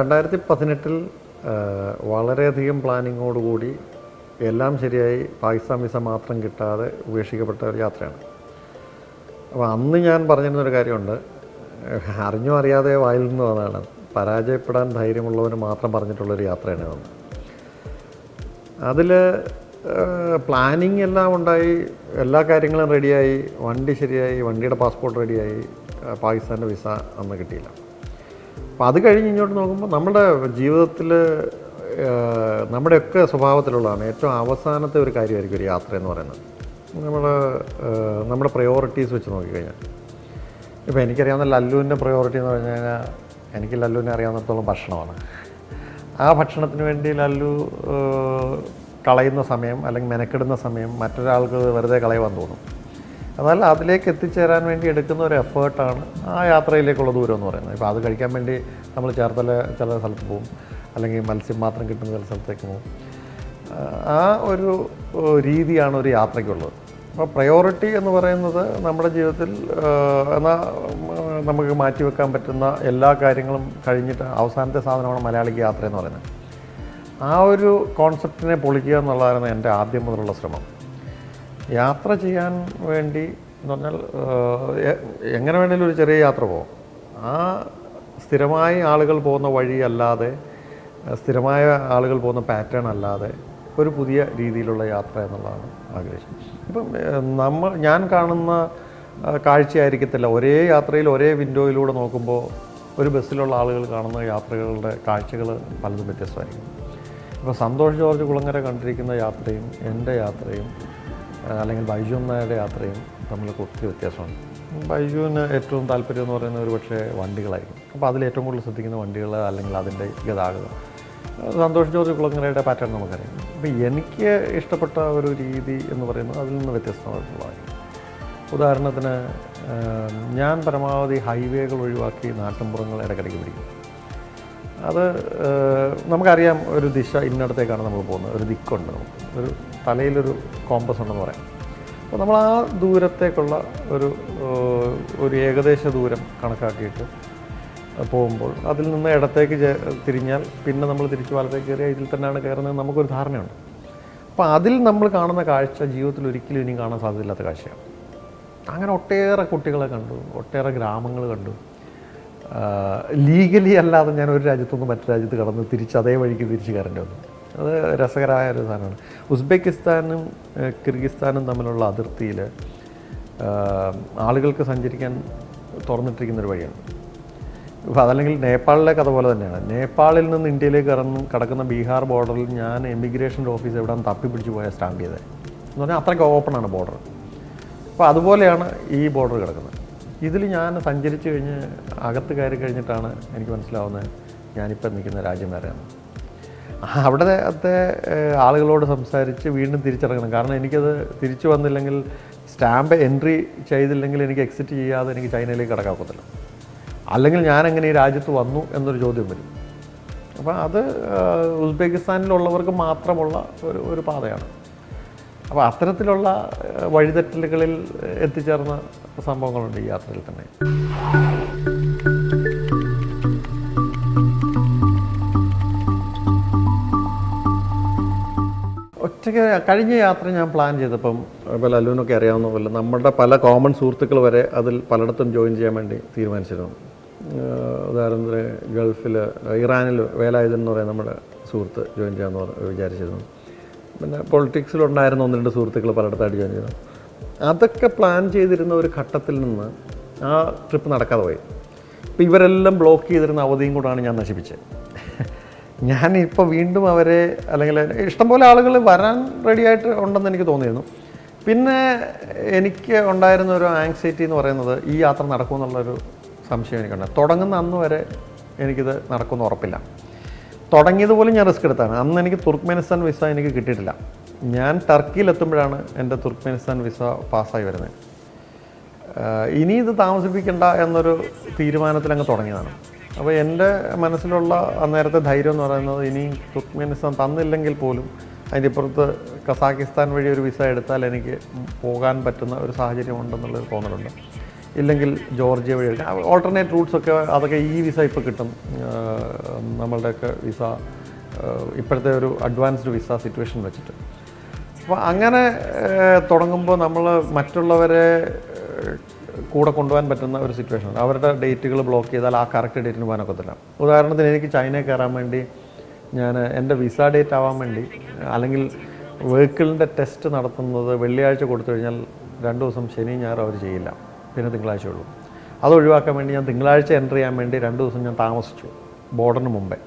2018 വളരെയധികം പ്ലാനിങ്ങോടുകൂടി എല്ലാം ശരിയായി പാകിസ്ഥാൻ വിസ മാത്രം കിട്ടാതെ ഉപേക്ഷിക്കപ്പെട്ട ഒരു യാത്രയാണ്. അപ്പോൾ അന്ന് ഞാൻ പറഞ്ഞിരുന്നൊരു കാര്യമുണ്ട്, അറിഞ്ഞോ അറിയാതെ വായിൽ നിന്ന് വന്നതാണ്, പരാജയപ്പെടാൻ ധൈര്യമുള്ളവന് മാത്രം പറഞ്ഞിട്ടുള്ളൊരു യാത്രയാണ് അത്. അതിൽ പ്ലാനിങ് എല്ലാം ഉണ്ടായി, എല്ലാ കാര്യങ്ങളും റെഡിയായി, വണ്ടി ശരിയായി, വണ്ടിയുടെ പാസ്പോർട്ട് റെഡിയായി, പാകിസ്ഥാൻ്റെ വിസ അന്ന് കിട്ടിയില്ല. അപ്പോൾ അത് കഴിഞ്ഞ് ഇങ്ങോട്ട് നോക്കുമ്പോൾ നമ്മുടെ ജീവിതത്തിൽ നമ്മുടെയൊക്കെ സ്വഭാവത്തിലുള്ളതാണ് ഏറ്റവും അവസാനത്തെ ഒരു കാര്യമായിരിക്കും ഒരു യാത്ര എന്ന് പറയുന്നത്. നമ്മുടെ പ്രയോറിറ്റീസ് വെച്ച് നോക്കിക്കഴിഞ്ഞാൽ, ഇപ്പോൾ എനിക്കറിയാവുന്ന ലല്ലുവിൻ്റെ പ്രയോറിറ്റി എന്ന് പറഞ്ഞു കഴിഞ്ഞാൽ, എനിക്ക് ലല്ലുവിനെ അറിയാവുന്നിടത്തോളം ഭക്ഷണമാണ്. ആ ഭക്ഷണത്തിന് വേണ്ടി ലല്ലു കളയുന്ന സമയം അല്ലെങ്കിൽ മെനക്കെടുന്ന സമയം മറ്റൊരാൾക്ക് വെറുതെ കളയുവാൻ തോന്നും. അതല്ല, അതിലേക്ക് എത്തിച്ചേരാൻ വേണ്ടി എടുക്കുന്ന ഒരു എഫേർട്ടാണ് ആ യാത്രയിലേക്കുള്ള ദൂരം എന്ന് പറയുന്നത്. ഇപ്പോൾ അത് കഴിക്കാൻ വേണ്ടി നമ്മൾ ചേർത്തല ചില സ്ഥലത്ത് പോകും, അല്ലെങ്കിൽ മത്സ്യം മാത്രം കിട്ടുന്ന ചില സ്ഥലത്തേക്ക് പോകും. ആ ഒരു രീതിയാണ് ഒരു യാത്രയ്ക്കുള്ളത്. അപ്പോൾ പ്രയോറിറ്റി എന്ന് പറയുന്നത് നമ്മുടെ ജീവിതത്തിൽ എന്നാൽ നമുക്ക് മാറ്റിവെക്കാൻ പറ്റുന്ന എല്ലാ കാര്യങ്ങളും കഴിഞ്ഞിട്ട് അവസാനത്തെ സാധനമാണ് മലയാളിക്ക് യാത്ര എന്ന് പറയുന്നത്. ആ ഒരു കോൺസെപ്റ്റിനെ പൊളിക്കുക എന്നുള്ളതായിരുന്നു എൻ്റെ ആദ്യം മുതലുള്ള ശ്രമം. യാത്ര ചെയ്യാൻ വേണ്ടി എന്ന് പറഞ്ഞാൽ എങ്ങനെ വേണമെങ്കിലും ഒരു ചെറിയ യാത്ര പോകും. ആ സ്ഥിരമായി ആളുകൾ പോകുന്ന വഴി അല്ലാതെ, സ്ഥിരമായ ആളുകൾ പോകുന്ന പാറ്റേൺ അല്ലാതെ ഒരു പുതിയ രീതിയിലുള്ള യാത്ര എന്നുള്ളതാണ് ആഗ്രഹിച്ചത്. ഇപ്പം ഞാൻ കാണുന്ന കാഴ്ചയായിരിക്കത്തില്ല ഒരേ യാത്രയിൽ ഒരേ വിൻഡോയിലൂടെ നോക്കുമ്പോൾ ഒരു ബസ്സിലുള്ള ആളുകൾ കാണുന്ന യാത്രകളുടെ കാഴ്ചകൾ പലതും വ്യത്യസ്തമായിരിക്കും. ഇപ്പോൾ സന്തോഷ് ജോർജ് കുളങ്ങര കണ്ടിരിക്കുന്ന യാത്രയും എൻ്റെ യാത്രയും അല്ലെങ്കിൽ ബൈജു നായരുടെ യാത്രയും തമ്മിലൊക്കെ ഒത്തിരി വ്യത്യാസമാണ്. ബൈജുവിന് ഏറ്റവും താല്പര്യം എന്ന് പറയുന്നത് ഒരു പക്ഷേ വണ്ടികളായിരിക്കും. അപ്പോൾ അതിലേറ്റവും കൂടുതൽ ശ്രദ്ധിക്കുന്ന വണ്ടികൾ അല്ലെങ്കിൽ അതിൻ്റെ ഗതാഗതം. സന്തോഷ് ജോർജ് കുളങ്ങരയുടെ പാറ്റേൺ നമുക്കറിയാം. അപ്പോൾ എനിക്ക് ഇഷ്ടപ്പെട്ട ഒരു രീതി എന്ന് പറയുന്നത് അതിൽ നിന്ന് വ്യത്യസ്തമായിട്ടുള്ളതായിരിക്കും. ഉദാഹരണത്തിന് ഞാൻ പരമാവധി ഹൈവേകൾ ഒഴിവാക്കി നാട്ടിൻപുറങ്ങൾ ഇടയ്ക്കിടയ്ക്ക് പിടിക്കും. അത് നമുക്കറിയാം, ഒരു ദിശ ഇന്നടത്തേക്കാണ് നമ്മൾ പോകുന്നത്, ഒരു ദിക്കുണ്ട്, നമുക്ക് ഒരു തലയിലൊരു കോമ്പസ് ഉണ്ടെന്ന് പറയാം. അപ്പോൾ നമ്മൾ ആ ദൂരത്തേക്കുള്ള ഒരു ഏകദേശ ദൂരം കണക്കാക്കിയിട്ട് പോകുമ്പോൾ അതിൽ നിന്ന് ഇടത്തേക്ക് തിരിഞ്ഞാൽ പിന്നെ നമ്മൾ തിരിച്ച് വലത്തേക്ക് കയറിയാൽ ഇതിൽ തന്നെയാണ് കയറുന്നത് നമുക്കൊരു ധാരണയുണ്ട്. അപ്പോൾ അതിൽ നമ്മൾ കാണുന്ന കാഴ്ച ജീവിതത്തിൽ ഒരിക്കലും ഇനിയും കാണാൻ സാധ്യതയില്ലാത്ത കാഴ്ചയാണ്. അങ്ങനെ ഒട്ടേറെ കുട്ടികളെ കണ്ടു, ഒട്ടേറെ ഗ്രാമങ്ങൾ കണ്ടു. ലീഗലി അല്ലാതെ ഞാൻ ഒരു രാജ്യത്തുനിന്ന് മറ്റു രാജ്യത്ത് കടന്ന് തിരിച്ച് അതേ വഴിക്ക് തിരിച്ച് കയറേണ്ടി വന്നു. അത് രസകരമായ ഒരു സാധനമാണ്. ഉസ്ബെക്കിസ്ഥാനും കിർഗിസ്ഥാനും തമ്മിലുള്ള അതിർത്തിയിൽ ആളുകൾക്ക് സഞ്ചരിക്കാൻ തുറന്നിട്ടിരിക്കുന്നൊരു വഴിയാണ്. ഇപ്പോൾ അതല്ലെങ്കിൽ നേപ്പാളിലെ കഥ പോലെ തന്നെയാണ്. നേപ്പാളിൽ നിന്ന് ഇന്ത്യയിലേക്ക് കടക്കുന്ന ബീഹാർ ബോർഡറിൽ ഞാൻ എമിഗ്രേഷൻ ഓഫീസ് എവിടെയാണ് തപ്പിപ്പിടിച്ച് പോയാൽ സ്റ്റാമ്പ് ചെയ്തത് എന്ന് പറഞ്ഞാൽ അത്രയ്ക്ക് ഓപ്പണാണ് ബോർഡർ. അപ്പോൾ അതുപോലെയാണ് ഈ ബോർഡർ കിടക്കുന്നത്. ഇതിൽ ഞാൻ സഞ്ചരിച്ച് കഴിഞ്ഞ് അകത്ത് കയറി കഴിഞ്ഞിട്ടാണ് എനിക്ക് മനസ്സിലാവുന്നത് ഞാനിപ്പോൾ നിൽക്കുന്ന രാജ്യം വേറെയാണ്. അവിടുത്തെ ആളുകളോട് സംസാരിച്ച് വീണ്ടും തിരിച്ചിറങ്ങണം. കാരണം എനിക്കത് തിരിച്ചു വന്നില്ലെങ്കിൽ, സ്റ്റാമ്പ് എൻട്രി ചെയ്തില്ലെങ്കിൽ എനിക്ക് എക്സിറ്റ് ചെയ്യാതെ എനിക്ക് ചൈനയിലേക്ക് കടക്കാൻ ഒക്കത്തില്ല. അല്ലെങ്കിൽ ഞാൻ എങ്ങനെ ഈ രാജ്യത്ത് വന്നു എന്നൊരു ചോദ്യം വരും. അപ്പോൾ അത് ഉസ്ബെക്കിസ്ഥാനിലുള്ളവർക്ക് മാത്രമുള്ള ഒരു പാതയാണ്. അപ്പോൾ അത്തരത്തിലുള്ള വഴിതെറ്റലുകളിൽ എത്തിച്ചേർന്ന സംഭവങ്ങളുണ്ട് ഈ യാത്രയിൽ തന്നെ. ഒറ്റയ്ക്ക് കഴിഞ്ഞ യാത്ര ഞാൻ പ്ലാൻ ചെയ്തപ്പം, ഇപ്പോൾ ലല്ലുവിനൊക്കെ അറിയാവുന്ന പോലെ നമ്മുടെ പല കോമൺ സുഹൃത്തുക്കൾ വരെ അതിൽ പലയിടത്തും ജോയിൻ ചെയ്യാൻ വേണ്ടി തീരുമാനിച്ചിരുന്നു. ഉദാഹരണത്തിന് ഗൾഫിൽ, ഇറാനിൽ വേലായുധൻ എന്ന് പറയുന്ന നമ്മുടെ സുഹൃത്ത് ജോയിൻ ചെയ്യാമെന്ന് വിചാരിച്ചിരുന്നു. പിന്നെ പൊളിറ്റിക്സിലുണ്ടായിരുന്ന 1-2 സുഹൃത്തുക്കൾ പലയിടത്തായിട്ട് ജോയിൻ ചെയ്തു. അതൊക്കെ പ്ലാൻ ചെയ്തിരുന്ന ഒരു ഘട്ടത്തിൽ നിന്ന് ആ ട്രിപ്പ് നടക്കാതെ പോയി. ഇപ്പോൾ ഇവരെല്ലാം ബ്ലോക്ക് ചെയ്തിരുന്ന അവധിയും കൂടാണ് ഞാൻ നശിപ്പിച്ചത്. ഞാനിപ്പോൾ വീണ്ടും അവരെ, അല്ലെങ്കിൽ ഇഷ്ടംപോലെ ആളുകൾ വരാൻ റെഡിയായിട്ട് ഉണ്ടെന്ന് എനിക്ക് തോന്നിയിരുന്നു. പിന്നെ എനിക്ക് ഉണ്ടായിരുന്ന ഒരു ആങ്സൈറ്റി എന്ന് പറയുന്നത് ഈ യാത്ര നടക്കുമെന്നുള്ളൊരു സംശയം എനിക്കുണ്ട്. തുടങ്ങുന്ന അന്ന് വരെ എനിക്കിത് നടക്കുമെന്ന് ഉറപ്പില്ല. തുടങ്ങിയതുപോലും ഞാൻ റിസ്ക് എടുത്താണ്. അന്ന് എനിക്ക് തുർക്ക്മെനിസ്ഥാൻ വിസ എനിക്ക് കിട്ടിയിട്ടില്ല. ഞാൻ ടർക്കിയിലെത്തുമ്പോഴാണ് എൻ്റെ തുർക്ക്മെനിസ്ഥാൻ വിസ പാസ്സായി വരുന്നത്. ഇനി ഇത് താമസിപ്പിക്കേണ്ട എന്നൊരു തീരുമാനത്തിൽ അങ്ങ് തുടങ്ങിയതാണ്. അപ്പോൾ എൻ്റെ മനസ്സിലുള്ള അന്നേരത്തെ ധൈര്യം എന്ന് പറയുന്നത്, ഇനി തുർക്ക്മെനിസ്ഥാൻ തന്നില്ലെങ്കിൽ പോലും അതിൻ്റെ ഇപ്പുറത്ത് കസാക്കിസ്ഥാൻ വഴി ഒരു വിസ എടുത്താൽ എനിക്ക് പോകാൻ പറ്റുന്ന ഒരു സാഹചര്യം ഉണ്ടെന്നുള്ളൊരു തോന്നലുണ്ട്. ഇല്ലെങ്കിൽ ജോർജിയ വഴി എടുക്കാം. ഓൾട്ടർനേറ്റ് റൂട്ട്സൊക്കെ അതൊക്കെ ഈ വിസ ഇപ്പോൾ കിട്ടും. നമ്മളുടെയൊക്കെ വിസ ഇപ്പോഴത്തെ ഒരു അഡ്വാൻസ്ഡ് വിസ സിറ്റുവേഷൻ വെച്ചിട്ട്. അപ്പോൾ അങ്ങനെ തുടങ്ങുമ്പോൾ നമ്മൾ മറ്റുള്ളവരെ കൂടെ കൊണ്ടുപോകാൻ പറ്റുന്ന ഒരു സിറ്റുവേഷൻ. അവരുടെ ഡേറ്റുകൾ ബ്ലോക്ക് ചെയ്താൽ ആ കറക്റ്റ് ഡേറ്റിന് പോകാനൊക്കത്തില്ല. ഉദാഹരണത്തിന് എനിക്ക് ചൈനയിൽ കയറാൻ വേണ്ടി ഞാൻ എൻ്റെ വിസ ഡേറ്റ് ആവാൻ വേണ്ടി അല്ലെങ്കിൽ വെഹിക്കിളിൻ്റെ ടെസ്റ്റ് നടത്തുന്നത് വെള്ളിയാഴ്ച കൊടുത്തു കഴിഞ്ഞാൽ 2 ദിവസം ശനി ഞായർ അവർ ചെയ്യില്ല, പിന്നെ തിങ്കളാഴ്ച ഉള്ളൂ. അത് ഒഴിവാക്കാൻ വേണ്ടി ഞാൻ തിങ്കളാഴ്ച എൻ്റർ ചെയ്യാൻ വേണ്ടി 2 ദിവസം ഞാൻ താമസിച്ചു ബോർഡറിന് മുമ്പേ.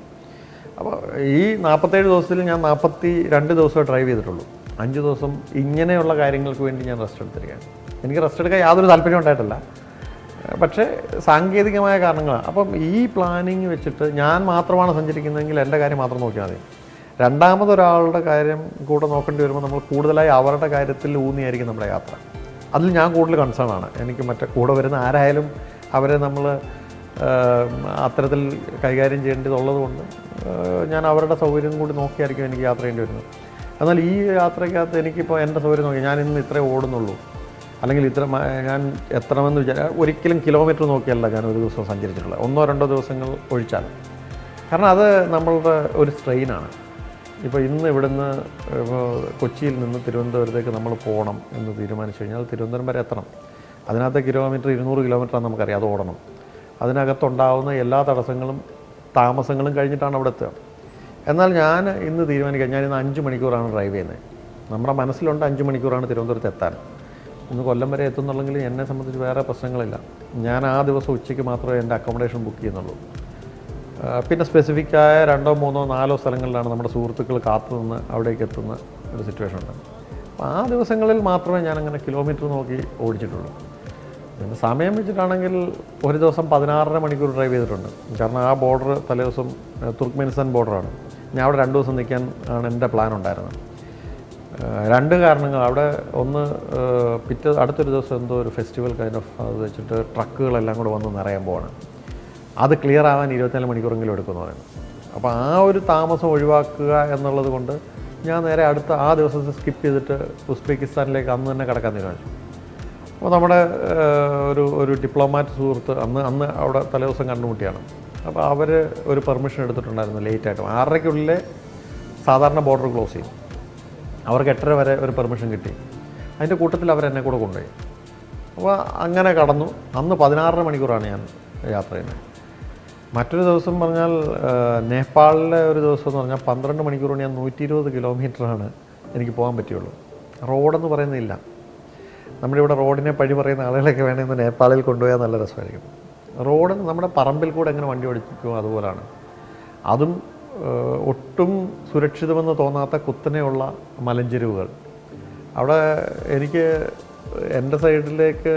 അപ്പോൾ ഈ 47 ദിവസത്തിൽ ഞാൻ 42 ദിവസമേ ഡ്രൈവ് ചെയ്തിട്ടുള്ളൂ. 5 ദിവസം ഇങ്ങനെയുള്ള കാര്യങ്ങൾക്ക് വേണ്ടി ഞാൻ റെസ്റ്റ് എടുത്തിരിക്കുകയാണ്. എനിക്ക് റെസ്റ്റ് എടുക്കാൻ യാതൊരു താല്പര്യം ഉണ്ടായിട്ടില്ല, പക്ഷേ സാങ്കേതികമായ കാരണങ്ങളാണ്. അപ്പം ഈ പ്ലാനിങ് വെച്ചിട്ട് ഞാൻ മാത്രമാണ് സഞ്ചരിക്കുന്നതെങ്കിൽ എൻ്റെ കാര്യം മാത്രം നോക്കിയാൽ മതി. രണ്ടാമതൊരാളുടെ കാര്യം കൂടെ നോക്കേണ്ടി വരുമ്പോൾ നമ്മൾ കൂടുതലായി അവരുടെ കാര്യത്തിൽ ഊന്നിയായിരിക്കും നമ്മുടെ യാത്ര. അതിൽ ഞാൻ കൂടുതൽ കൺസേൺ ആണ്. എനിക്ക് മറ്റേ കൂടെ വരുന്ന ആരായാലും അവരെ നമ്മൾ അത്തരത്തിൽ കൈകാര്യം ചെയ്യേണ്ടതുള്ളത് കൊണ്ട് ഞാൻ അവരുടെ സൗകര്യം കൂടി നോക്കിയായിരിക്കും എനിക്ക് യാത്ര ചെയ്യേണ്ടി വരുന്നത്. എന്നാൽ ഈ യാത്രയ്ക്കകത്ത് എനിക്കിപ്പോൾ എൻ്റെ സൗകര്യം നോക്കി ഞാൻ ഇന്ന് ഇത്രേ ഓടുന്നുള്ളൂ, അല്ലെങ്കിൽ ഇത്ര ഞാൻ എത്തണമെന്ന് ഒരിക്കലും കിലോമീറ്റർ നോക്കിയല്ല ഞാൻ ഒരു ദിവസം സഞ്ചരിച്ചിട്ടുള്ളത്, 1-2 ദിവസങ്ങൾ ഒഴിച്ചാൽ. കാരണം അത് നമ്മളുടെ ഒരു സ്ട്രെയിനാണ്. ഇപ്പോൾ ഇന്ന് ഇവിടുന്ന് കൊച്ചിയിൽ നിന്ന് തിരുവനന്തപുരത്തേക്ക് നമ്മൾ പോകണം എന്ന് തീരുമാനിച്ചു കഴിഞ്ഞാൽ തിരുവനന്തപുരം വരെ എത്തണം. അതിനകത്ത് കിലോമീറ്റർ 200 കിലോമീറ്ററാണ് നമുക്കറിയാം, അത് ഓടണം. അതിനകത്തുണ്ടാവുന്ന എല്ലാ തടസ്സങ്ങളും താമസങ്ങളും കഴിഞ്ഞിട്ടാണ് അവിടെ എത്തുക. എന്നാൽ ഞാൻ ഇന്ന് തീരുമാനിക്കാം, ഞാനിന്ന് 5 മണിക്കൂറാണ് ഡ്രൈവ് ചെയ്യുന്നത്. നമ്മുടെ മനസ്സിലുണ്ട് 5 മണിക്കൂറാണ് തിരുവനന്തപുരത്ത് എത്താൻ. ഇന്ന് കൊല്ലം വരെ എത്തുന്നുള്ളെങ്കിൽ എന്നെ സംബന്ധിച്ച് വേറെ പ്രശ്നങ്ങളില്ല. ഞാൻ ആ ദിവസം ഉച്ചയ്ക്ക് മാത്രമേ എൻ്റെ അക്കോമഡേഷൻ ബുക്ക് ചെയ്യുന്നുള്ളൂ. പിന്നെ സ്പെസിഫിക്കായ 2, 3, 4 സ്ഥലങ്ങളിലാണ് നമ്മുടെ സുഹൃത്തുക്കൾ കാത്തു നിന്ന് അവിടേക്ക് എത്തുന്ന ഒരു സിറ്റുവേഷൻ ഉണ്ട്. അപ്പോൾ ആ ദിവസങ്ങളിൽ മാത്രമേ ഞാനങ്ങനെ കിലോമീറ്റർ നോക്കി ഓടിച്ചിട്ടുള്ളൂ. പിന്നെ സമയം വെച്ചിട്ടാണെങ്കിൽ ഒരു ദിവസം 16.5 മണിക്കൂർ ഡ്രൈവ് ചെയ്തിട്ടുണ്ട്. കാരണം ആ ബോർഡർ തലേദിവസം തുർക്ക്മെനിസ്ഥാൻ ബോർഡറാണ്. ഞാൻ അവിടെ 2 ദിവസം നിൽക്കാൻ ആണ് എൻ്റെ പ്ലാൻ ഉണ്ടായിരുന്നത്. 2 കാരണങ്ങൾ. അവിടെ ഒന്ന് അടുത്തൊരു ദിവസം എന്തോ ഒരു ഫെസ്റ്റിവൽ കൈൻഡ് ഓഫ് അത് വെച്ചിട്ട് ട്രക്കുകളെല്ലാം കൂടെ വന്ന് നിറയാൻ പോവാണ്. അത് ക്ലിയർ ആവാൻ 24 മണിക്കൂറെങ്കിലും എടുക്കുമെന്ന് പറയുന്നത്. അപ്പോൾ ആ ഒരു താമസം ഒഴിവാക്കുക എന്നുള്ളത് കൊണ്ട് ഞാൻ നേരെ അടുത്ത ആ ദിവസത്തെ സ്കിപ്പ് ചെയ്തിട്ട് ഉസ്ബെക്കിസ്ഥാനിലേക്ക് അന്ന് തന്നെ കടക്കാൻ തീരുമാനിച്ചു. അപ്പോൾ നമ്മുടെ ഒരു ഡിപ്ലോമാറ്റ് സുഹൃത്ത് അന്ന് അവിടെ തലേദിവസം കണ്ടുമുട്ടിയാണ്. അപ്പോൾ അവർ ഒരു പെർമിഷൻ എടുത്തിട്ടുണ്ടായിരുന്നു ലേറ്റായിട്ടും. 6:30-ക്കുള്ളിൽ സാധാരണ ബോർഡർ ക്ലോസ് ചെയ്യും. അവർക്ക് 8:30 വരെ ഒരു പെർമിഷൻ കിട്ടി. അതിൻ്റെ കൂട്ടത്തിൽ അവരെന്നെ കൂടെ കൊണ്ടുപോയി. അപ്പോൾ അങ്ങനെ കടന്നു. അന്ന് 16.5 മണിക്കൂറാണ് ഞാൻ യാത്ര ചെയ്യുന്നത്. മറ്റൊരു ദിവസം പറഞ്ഞാൽ നേപ്പാളിലെ ഒരു ദിവസം എന്ന് പറഞ്ഞാൽ 12 മണിക്കൂർ കൊണ്ട് ഞാൻ 120 കിലോമീറ്ററാണ് എനിക്ക് പോകാൻ പറ്റുള്ളൂ. റോഡെന്ന് പറയുന്നില്ല. നമ്മുടെ ഇവിടെ റോഡിനെ പഴി പറയുന്ന ആളുകളൊക്കെ വേണമെങ്കിൽ നേപ്പാളിൽ കൊണ്ടുപോയാൽ നല്ല രസമായിരിക്കും. റോഡ് നമ്മുടെ പറമ്പിൽ കൂടെ എങ്ങനെ വണ്ടി ഓടിക്കുമോ അതുപോലാണ്. അതും ഒട്ടും സുരക്ഷിതമെന്ന് തോന്നാത്ത കുത്തനെയുള്ള മലഞ്ചെരുവുകൾ. അവിടെ എനിക്ക് എൻ്റെ സൈഡിലേക്ക്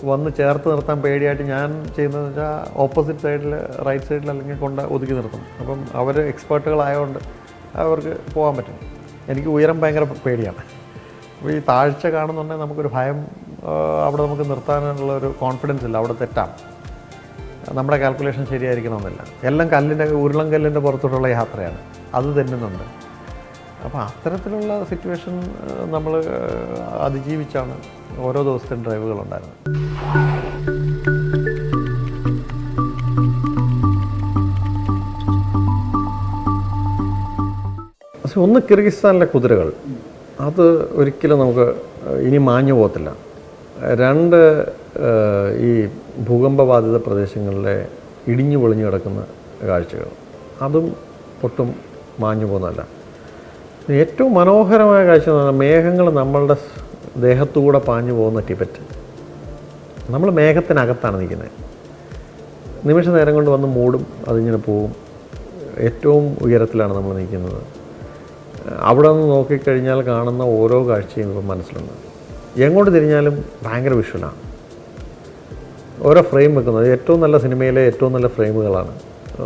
വന്ന് ചേർത്ത് നിർത്താൻ പേടിയായിട്ട് ഞാൻ ചെയ്യുന്നതെന്ന് വെച്ചാൽ ഓപ്പോസിറ്റ് സൈഡിൽ റൈറ്റ് സൈഡിൽ അല്ലെങ്കിൽ കൊണ്ട് ഒതുക്കി നിർത്തും. അപ്പം അവർ എക്സ്പേർട്ടുകളായതുകൊണ്ട് അവർക്ക് പോകാൻ പറ്റും. എനിക്ക് ഉയരം ഭയങ്കര പേടിയാണ്. അപ്പോൾ ഈ താഴ്ച കാണുന്നുണ്ടെങ്കിൽ നമുക്കൊരു ഭയം, അവിടെ നമുക്ക് നിർത്താനുള്ളൊരു കോൺഫിഡൻസ് ഇല്ല. അവിടെ തെറ്റാം, നമ്മുടെ കാൽക്കുലേഷൻ ശരിയായിരിക്കണമെന്നില്ല. എല്ലാം ഉരുളം കല്ലിൻ്റെ പുറത്തോട്ടുള്ള യാത്രയാണ്, അത് തെന്നുന്നുണ്ട്. അപ്പോൾ അത്തരത്തിലുള്ള സിറ്റുവേഷൻ നമ്മൾ അതിജീവിച്ചാണ് ഓരോ ദിവസത്തെയും ഡ്രൈവുകളുണ്ടായിരുന്നത്. പക്ഷെ ഒന്ന് കിർഗിസ്ഥാനിലെ കുതിരകൾ, അത് ഒരിക്കലും നമുക്ക് ഇനി മാഞ്ഞു പോകത്തില്ല. 2 ഈ ഭൂകമ്പബാധിത പ്രദേശങ്ങളിലെ ഇടിഞ്ഞു പൊളിഞ്ഞു കിടക്കുന്ന കാഴ്ചകൾ, അതും ഒട്ടും മാഞ്ഞു പോകുന്നതല്ല. ഏറ്റവും മനോഹരമായ കാഴ്ച എന്ന് പറഞ്ഞാൽ മേഘങ്ങൾ നമ്മളുടെ ദേഹത്തുകൂടെ പാഞ്ഞു പോകുന്ന ടിബറ്റ്. നമ്മൾ മേഘത്തിനകത്താണ് നിൽക്കുന്നത്. നിമിഷ നേരം കൊണ്ട് വന്ന് മൂടും, അതിങ്ങനെ പോവും. ഏറ്റവും ഉയരത്തിലാണ് നമ്മൾ നിൽക്കുന്നത്. അവിടെ നിന്ന് നോക്കിക്കഴിഞ്ഞാൽ കാണുന്ന ഓരോ കാഴ്ചയും ഇപ്പം മനസ്സിലുണ്ട്. എങ്ങോട്ട് തിരിഞ്ഞാലും ഭയങ്കര വിഷ്വലാണ്. ഓരോ ഫ്രെയിം വെക്കുന്നത് ഏറ്റവും നല്ല സിനിമയിലെ ഏറ്റവും നല്ല ഫ്രെയിമുകളാണ്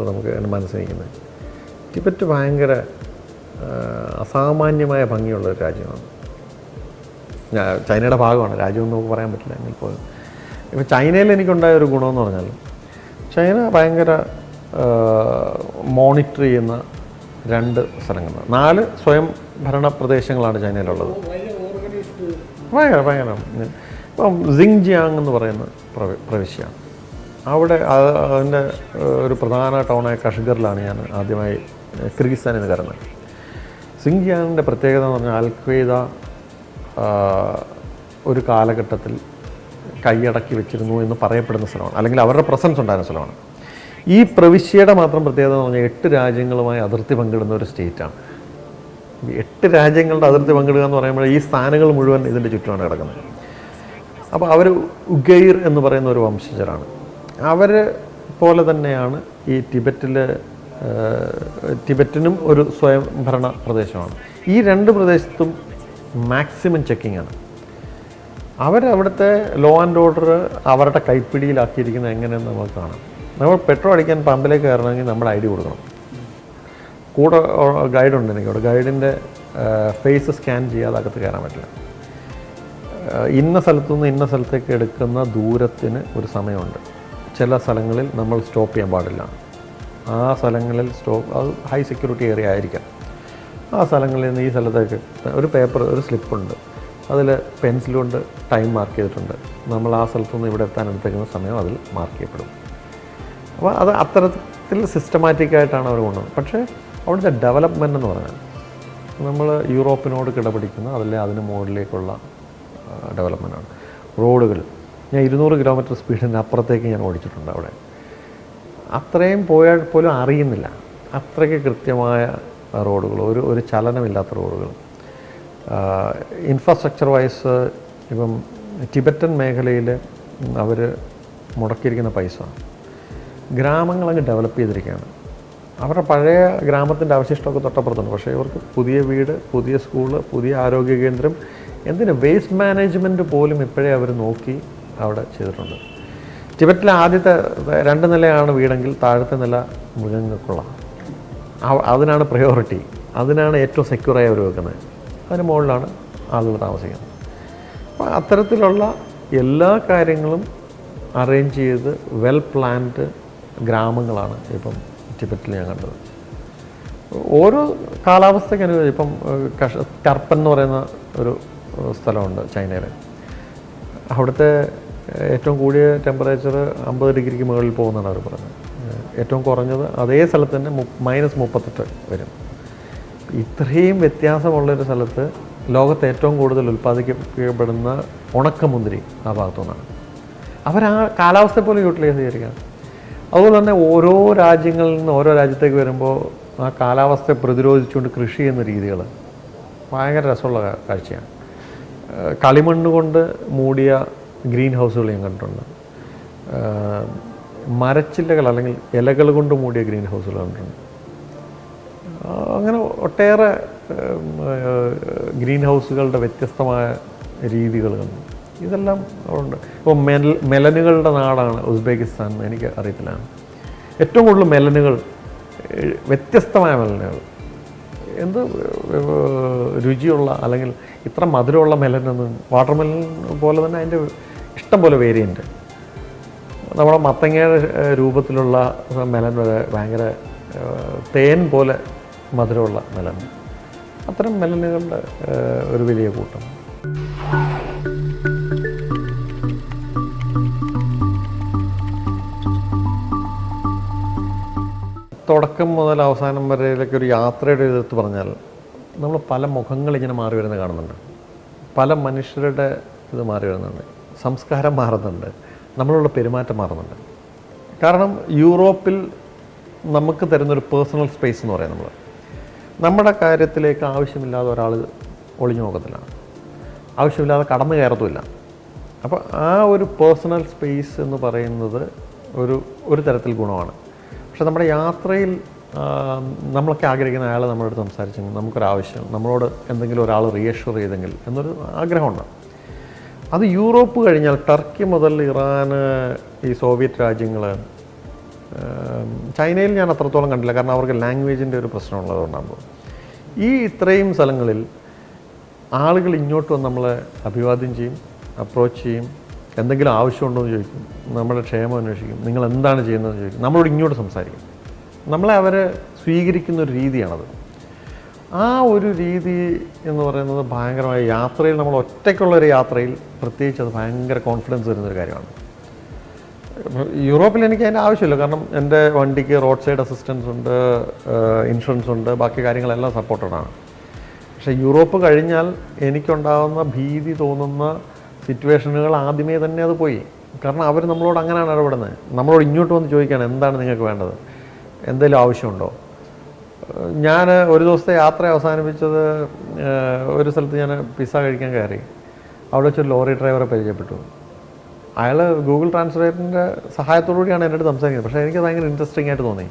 നമുക്ക് എൻ്റെ മനസ്സിൽ നിൽക്കുന്നത്. ടിബറ്റ് ഭയങ്കര അസാമാന്യമായ ഭംഗിയുള്ള ഒരു രാജ്യമാണ്. ചൈനയുടെ ഭാഗമാണ്, രാജ്യമെന്ന് നമുക്ക് പറയാൻ പറ്റില്ല. എങ്കിൽ പോലും ഇപ്പം ചൈനയിൽ എനിക്കുണ്ടായ ഒരു ഗുണമെന്ന് പറഞ്ഞാൽ, ചൈന ഭയങ്കര മോണിറ്റർ ചെയ്യുന്ന 2 സ്ഥലങ്ങളാണ്. 4 സ്വയം ഭരണ പ്രദേശങ്ങളാണ് ചൈനയിലുള്ളത്. ഭയങ്കര ഇപ്പം സിങ്ജിയാങ് എന്ന് പറയുന്ന പ്രവിശ്യയാണ്. അവിടെ അതിൻ്റെ ഒരു പ്രധാന ടൗണായ കഷ്ഗറിലാണ് ഞാൻ ആദ്യമായി കിർഗിസ്ഥാനിൽ നിന്ന് കയറുന്നത്. സിങ്ജിയാങ്ങിൻ്റെ പ്രത്യേകത എന്ന് പറഞ്ഞാൽ അൽ-ഖ്വയ്ദ ഒരു കാലഘട്ടത്തിൽ കൈയടക്കി വെച്ചിരുന്നു എന്ന് പറയപ്പെടുന്ന സ്ഥലമാണ്, അല്ലെങ്കിൽ അവരുടെ പ്രസൻസ് ഉണ്ടായിരുന്ന സ്ഥലമാണ്. ഈ പ്രവിശ്യയുടെ മാത്രം പ്രത്യേകത എന്ന് പറഞ്ഞാൽ 8 രാജ്യങ്ങളുമായി അതിർത്തി പങ്കിടുന്ന ഒരു സ്റ്റേറ്റാണ്. 8 രാജ്യങ്ങളുടെ അതിർത്തി പങ്കിടുക എന്ന് പറയുമ്പോൾ ഈ സ്ഥാനങ്ങൾ മുഴുവൻ ഇതിൻ്റെ ചുറ്റുമാണ് കിടക്കുന്നത്. അപ്പോൾ അവർ ഉഗൈർ എന്ന് പറയുന്ന ഒരു വംശജരാണ്. അവർ പോലെ തന്നെയാണ് ഈ ടിബറ്റിനും ഒരു സ്വയംഭരണ പ്രദേശമാണ്. ഈ 2 പ്രദേശത്തും മാക്സിമം ചെക്കിംഗ് ആണ്. അവരവിടുത്തെ ലോ ആൻഡ് ഓർഡർ അവരുടെ കൈപ്പിടിയിലാക്കിയിരിക്കുന്നത് എങ്ങനെയെന്ന് നമുക്ക് കാണാം. നമ്മൾ പെട്രോൾ അടിക്കാൻ പമ്പിലേക്ക് കയറണമെങ്കിൽ നമ്മുടെ ID കൊടുക്കണം. കൂടെ ഗൈഡുണ്ട് എനിക്ക്. അവിടെ ഗൈഡിൻ്റെ ഫേസ് സ്കാൻ ചെയ്യാതെ അകത്ത് കയറാൻ പറ്റില്ല. ഇന്ന സ്ഥലത്തുനിന്ന് ഇന്ന സ്ഥലത്തേക്ക് എടുക്കുന്ന ദൂരത്തിന് ഒരു സമയമുണ്ട്. ചില സ്ഥലങ്ങളിൽ നമ്മൾ സ്റ്റോപ്പ് ചെയ്യാൻ പാടില്ല. ആ സ്ഥലങ്ങളിൽ അത് ഹൈ സെക്യൂരിറ്റി ഏരിയ ആയിരിക്കാം. ആ സ്ഥലങ്ങളിൽ നിന്ന് ഈ സ്ഥലത്തേക്ക് ഒരു പേപ്പർ, ഒരു സ്ലിപ്പുണ്ട്, അതിൽ പെൻസിലുകൊണ്ട് ടൈം മാർക്ക് ചെയ്തിട്ടുണ്ട്. നമ്മൾ ആ സ്ഥലത്തുനിന്ന് ഇവിടെ എത്താൻ എടുത്തേക്കുന്ന സമയം അതിൽ മാർക്ക് ചെയ്യപ്പെടും. അപ്പോൾ അത് അത്തരത്തിൽ സിസ്റ്റമാറ്റിക്കായിട്ടാണ് അവർ കൊണ്ടുവന്നത്. പക്ഷേ അവിടുത്തെ ഡെവലപ്മെൻ്റ് എന്ന് പറഞ്ഞാൽ നമ്മൾ യൂറോപ്പിനോട് കിടപിടിക്കുന്ന അതല്ലേ അതിന് മുകളിലേക്കുള്ള ഡെവലപ്മെൻറ്റാണ്. റോഡുകൾ ഞാൻ 200 കിലോമീറ്റർ സ്പീഡിന് അപ്പുറത്തേക്ക് ഞാൻ ഓടിച്ചിട്ടുണ്ട്. അവിടെ അത്രയും പോയാൽ പോലും അറിയുന്നില്ല. അത്രയ്ക്ക് കൃത്യമായ റോഡുകൾ, ഒരു ചലനമില്ലാത്ത റോഡുകൾ. ഇൻഫ്രാസ്ട്രക്ചർ വൈസ് ഇപ്പം ടിബറ്റൻ മേഖലയിൽ അവർ മുടക്കിയിരിക്കുന്ന പൈസ ഗ്രാമങ്ങളങ്ങ് ഡെവലപ്പ് ചെയ്തിരിക്കുകയാണ്. അവരുടെ പഴയ ഗ്രാമത്തിൻ്റെ അവശിഷ്ടമൊക്കെ തൊട്ടപ്പുറത്തുണ്ട്. പക്ഷേ ഇവർക്ക് പുതിയ വീട്, പുതിയ സ്കൂള്, പുതിയ ആരോഗ്യ കേന്ദ്രം, എന്തിന് വേസ്റ്റ് മാനേജ്മെൻറ്റ് പോലും ഇപ്പോഴേ അവർ നോക്കി അവിടെ ചെയ്തിട്ടുണ്ട്. ടിബറ്റിലെ ആദ്യത്തെ 2 നിലയാണ് വീടെങ്കിൽ താഴത്തെ നില മൃഗങ്ങൾക്കുള്ള, അതിനാണ് പ്രയോറിറ്റി, അതിനാണ് ഏറ്റവും സെക്യൂറായി അവർ വെക്കുന്നത്. അതിന് മുകളിലാണ് ആളുകൾ താമസിക്കുന്നത്. അപ്പോൾ അത്തരത്തിലുള്ള എല്ലാ കാര്യങ്ങളും അറേഞ്ച് ചെയ്ത് വെൽ പ്ലാൻഡ് ഗ്രാമങ്ങളാണ് ഇപ്പം ടിബറ്റിൽ ഞാൻ കണ്ടത്. ഓരോ കാലാവസ്ഥയ്ക്ക് അനുസരിച്ച് ഇപ്പം ടർപ്പൻ എന്ന് പറയുന്ന ഒരു സ്ഥലമുണ്ട് ചൈനയിൽ. അവിടുത്തെ ഏറ്റവും കൂടിയ ടെമ്പറേച്ചർ 50 ഡിഗ്രിക്ക് മുകളിൽ പോകുന്നതാണ് അവർ പറയുന്നത്. ഏറ്റവും കുറഞ്ഞത് അതേ സ്ഥലത്ത് തന്നെ -38 വരും. ഇത്രയും വ്യത്യാസമുള്ളൊരു സ്ഥലത്ത് ലോകത്ത് ഏറ്റവും കൂടുതൽ ഉൽപ്പാദിക്കപ്പെടുന്ന ഉണക്കമുന്തിരി ആ ഭാഗത്തുനിന്നാണ്. അവർ ആ കാലാവസ്ഥയെ പോലെ യൂട്ടിലൈസ് ചെയ്തിരിക്കുകയാണ്. അതുപോലെ തന്നെ ഓരോ രാജ്യങ്ങളിൽ നിന്ന് ഓരോ രാജ്യത്തേക്ക് വരുമ്പോൾ ആ കാലാവസ്ഥയെ പ്രതിരോധിച്ചുകൊണ്ട് കൃഷി ചെയ്യുന്ന രീതികൾ ഭയങ്കര രസമുള്ള കാഴ്ചയാണ്. കളിമണ്ണ് കൊണ്ട് മൂടിയ ഗ്രീൻ ഹൗസുകൾ ഞാൻ കണ്ടിട്ടുണ്ട്. മരച്ചില്ലകൾ അല്ലെങ്കിൽ ഇലകൾ കൊണ്ട് മൂടിയ ഗ്രീൻ ഹൗസുകൾ കണ്ടിട്ടുണ്ട്. അങ്ങനെ ഒട്ടേറെ ഗ്രീൻ ഹൗസുകളുടെ വ്യത്യസ്തമായ രീതികൾ കണ്ടു. ഇതെല്ലാം ഉണ്ട്. ഇപ്പോൾ മെലനുകളുടെ നാടാണ് ഉസ്ബെക്കിസ്ഥാൻ. എനിക്ക് അറിയത്തില്ല. ഏറ്റവും കൂടുതൽ മെലനുകൾ, വ്യത്യസ്തമായ മെലനുകൾ, എന്ത് രുചിയുള്ള അല്ലെങ്കിൽ ഇത്ര മധുരമുള്ള മെലനൊന്നും, വാട്ടർ മെലൻ പോലെ തന്നെ അതിൻ്റെ ഇഷ്ടം പോലെ വേരിയൻ്റ്. നമ്മുടെ മത്തങ്ങയുടെ രൂപത്തിലുള്ള മെലൻ വരെ ഭയങ്കര തേൻ പോലെ മധുരമുള്ള മെലൻ. അത്തരം മെലനുകളുടെ ഒരു വലിയ കൂട്ടം. തുടക്കം മുതൽ അവസാനം വരെയൊക്കെ ഒരു യാത്രയുടെ എതിർത്ത് പറഞ്ഞാൽ നമ്മൾ പല മുഖങ്ങളിങ്ങനെ മാറി വരുന്നത് കാണുന്നുണ്ട്. പല മനുഷ്യരുടെ ഇത് മാറി വരുന്നുണ്ട്. സംസ്കാരം മാറുന്നുണ്ട്. നമ്മളുള്ള പെരുമാറ്റം മാറുന്നുണ്ട്. കാരണം യൂറോപ്പിൽ നമുക്ക് തരുന്നൊരു പേഴ്സണൽ സ്പേസ് എന്ന് പറയാം. നമ്മുടെ കാര്യത്തിലേക്ക് ആവശ്യമില്ലാതെ ഒരാൾ ഒളിഞ്ഞു നോക്കത്തില്ല, ആവശ്യമില്ലാതെ കടന്നു കയറത്തുമില്ല. അപ്പോൾ ആ ഒരു പേഴ്സണൽ സ്പേസ് എന്ന് പറയുന്നത് ഒരു തരത്തിൽ ഗുണമാണ്. പക്ഷെ നമ്മുടെ യാത്രയിൽ നമ്മളൊക്കെ ആഗ്രഹിക്കുന്ന അയാൾ നമ്മുടെ അടുത്ത് സംസാരിച്ചെങ്കിൽ, നമുക്കൊരാവശ്യം, നമ്മളോട് എന്തെങ്കിലും ഒരാൾ റീഅഷ്യൂർ ചെയ്തെങ്കിൽ എന്നൊരു ആഗ്രഹമുണ്ട്. അത് യൂറോപ്പ് കഴിഞ്ഞാൽ ടർക്കി മുതൽ ഇറാൻ, ഈ സോവിയറ്റ് രാജ്യങ്ങൾ, ചൈനയിൽ ഞാൻ അത്രത്തോളം കണ്ടില്ല. കാരണം അവർക്ക് ലാംഗ്വേജിൻ്റെ ഒരു പ്രശ്നമുള്ളതുകൊണ്ടാകുമ്പോൾ ഇത്രയും സ്ഥലങ്ങളിൽ ആളുകൾ ഇങ്ങോട്ട് വന്ന് നമ്മളെ അഭിവാദ്യം ചെയ്യും, അപ്രോച്ച് ചെയ്യും, എന്തെങ്കിലും ആവശ്യമുണ്ടോ എന്ന് ചോദിക്കും, നമ്മുടെ ക്ഷേമം അന്വേഷിക്കും, നിങ്ങൾ എന്താണ് ചെയ്യുന്നതെന്ന് ചോദിക്കും, നമ്മളോട് ഇങ്ങോട്ട് സംസാരിക്കും. നമ്മളെ അവരെ സ്വീകരിക്കുന്ന ഒരു രീതിയാണത്. ആ ഒരു രീതി എന്ന് പറയുന്നത് ഭയങ്കരമായ യാത്രയിൽ, നമ്മൾ ഒറ്റയ്ക്കുള്ളൊരു യാത്രയിൽ പ്രത്യേകിച്ച് അത് ഭയങ്കര കോൺഫിഡൻസ് തരുന്നൊരു കാര്യമാണ്. യൂറോപ്പിൽ എനിക്ക് അതിൻ്റെ ആവശ്യമില്ല, കാരണം എൻ്റെ വണ്ടിക്ക് റോഡ് സൈഡ് അസിസ്റ്റൻസ് ഉണ്ട്, ഇൻഷുറൻസ് ഉണ്ട്, ബാക്കി കാര്യങ്ങളെല്ലാം സപ്പോർട്ടഡാണ്. പക്ഷേ യൂറോപ്പ് കഴിഞ്ഞാൽ എനിക്കുണ്ടാകുന്ന ഭീതി തോന്നുന്ന സിറ്റുവേഷനുകൾ ആദ്യമേ തന്നെ അത് പോയി. കാരണം അവർ നമ്മളോട് അങ്ങനെയാണ് ഇടപെടുന്നത്. നമ്മളോട് ഇങ്ങോട്ട് വന്ന് ചോദിക്കുകയാണ് എന്താണ് നിങ്ങൾക്ക് വേണ്ടത്, എന്തെങ്കിലും ആവശ്യമുണ്ടോ. ഞാൻ ഒരു ദിവസത്തെ യാത്ര അവസാനിപ്പിച്ചത് ഒരു സ്ഥലത്ത് ഞാൻ പിസ്സ കഴിക്കാൻ കയറി. അവിടെ വെച്ചൊരു ലോറി ഡ്രൈവറെ പരിചയപ്പെട്ടു. അയാൾ ഗൂഗിൾ ട്രാൻസ്ലേറ്ററിൻ്റെ സഹായത്തോടുകൂടിയാണ് എൻ്റെ അടുത്ത് സംസാരിക്കുന്നത്. പക്ഷേ എനിക്ക് ഭയങ്കര ഇൻട്രസ്റ്റിംഗ് ആയിട്ട് തോന്നി.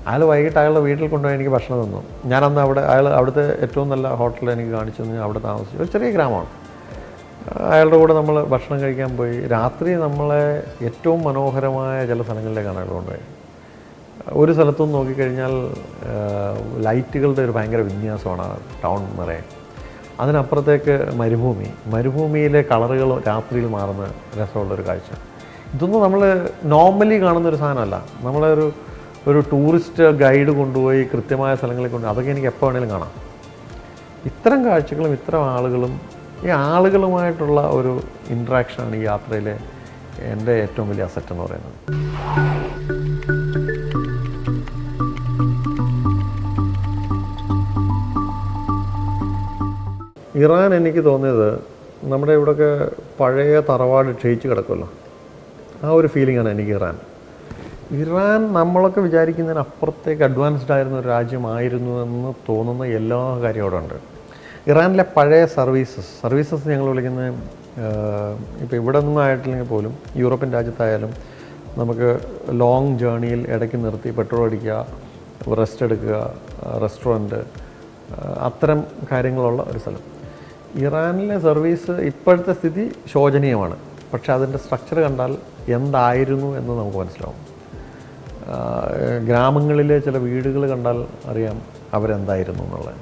അയാൾ വൈകിട്ട് അയാളുടെ വീട്ടിൽ കൊണ്ടുപോയി എനിക്ക് ഭക്ഷണം തന്നു. ഞാനന്ന് അവിടുത്തെ ഏറ്റവും നല്ല ഹോട്ടൽ എനിക്ക് കാണിച്ചു തന്നു. അവിടെ താമസിച്ചു. ഒരു ചെറിയ ഗ്രാമമാണ്. അയാളുടെ കൂടെ നമ്മൾ ഭക്ഷണം കഴിക്കാൻ പോയി. രാത്രി നമ്മളെ ഏറ്റവും മനോഹരമായ ചില സ്ഥലങ്ങളിലേക്കാണ് അയാൾ കൊണ്ടുപോയത്. ഒരു സ്ഥലത്തും നോക്കിക്കഴിഞ്ഞാൽ ലൈറ്റുകളുടെ ഒരു ഭയങ്കര വിന്യാസമാണ് ടൗൺ നിറയെ. അതിനപ്പുറത്തേക്ക് മരുഭൂമിയിലെ കളറുകൾ രാത്രിയിൽ മാറുന്ന രസമുള്ളൊരു കാഴ്ച. ഇതൊന്നും നമ്മൾ നോർമലി കാണുന്നൊരു സാധനമല്ല. നമ്മളെ ഒരു ടൂറിസ്റ്റ് ഗൈഡ് കൊണ്ടുപോയി കൃത്യമായ സ്ഥലങ്ങളിൽ കൊണ്ടുപോയി അതൊക്കെ എനിക്ക് എപ്പോൾ വേണേലും കാണാം. ഇത്തരം കാഴ്ചകളും ഇത്തരം ആളുകളും, ഈ ആളുകളുമായിട്ടുള്ള ഒരു ഇൻട്രാക്ഷനാണ് ഈ യാത്രയിലെ എൻ്റെ ഏറ്റവും വലിയ അസറ്റ് എന്ന് പറയുന്നത്. ഇറാൻ എനിക്ക് തോന്നിയത് നമ്മുടെ ഇവിടെയൊക്കെ പഴയ തറവാട് ക്ഷയിച്ച് കിടക്കുമല്ലോ, ആ ഒരു ഫീലിംഗാണ് എനിക്ക് ഇറാൻ നമ്മളൊക്കെ വിചാരിക്കുന്നതിന് അപ്പുറത്തേക്ക് അഡ്വാൻസ്ഡ് ആയിരുന്ന ഒരു രാജ്യമായിരുന്നു എന്ന് തോന്നുന്ന എല്ലാ കാര്യം അവിടെ ഉണ്ട്. ഇറാനിലെ പഴയ സർവീസസ് ഞങ്ങൾ വിളിക്കുന്നത്, ഇപ്പോൾ ഇവിടെ നിന്നായിട്ടില്ലെങ്കിൽ പോലും യൂറോപ്യൻ രാജ്യത്തായാലും നമുക്ക് ലോങ് ജേർണിയിൽ ഇടയ്ക്ക് നിർത്തി പെട്രോൾ അടിക്കുക, റെസ്റ്റ് എടുക്കുക, റെസ്റ്റോറൻറ്റ്, അത്തരം കാര്യങ്ങളുള്ള ഒരു സ്ഥലം. ഇറാനിലെ സർവീസ് ഇപ്പോഴത്തെ സ്ഥിതി ശോചനീയമാണ്. പക്ഷേ അതിൻ്റെ സ്ട്രക്ചർ കണ്ടാൽ എന്തായിരുന്നു എന്ന് നമുക്ക് മനസ്സിലാവും. ഗ്രാമങ്ങളിലെ ചില വീടുകൾ കണ്ടാൽ അറിയാം അവരെന്തായിരുന്നു എന്നുള്ളത്.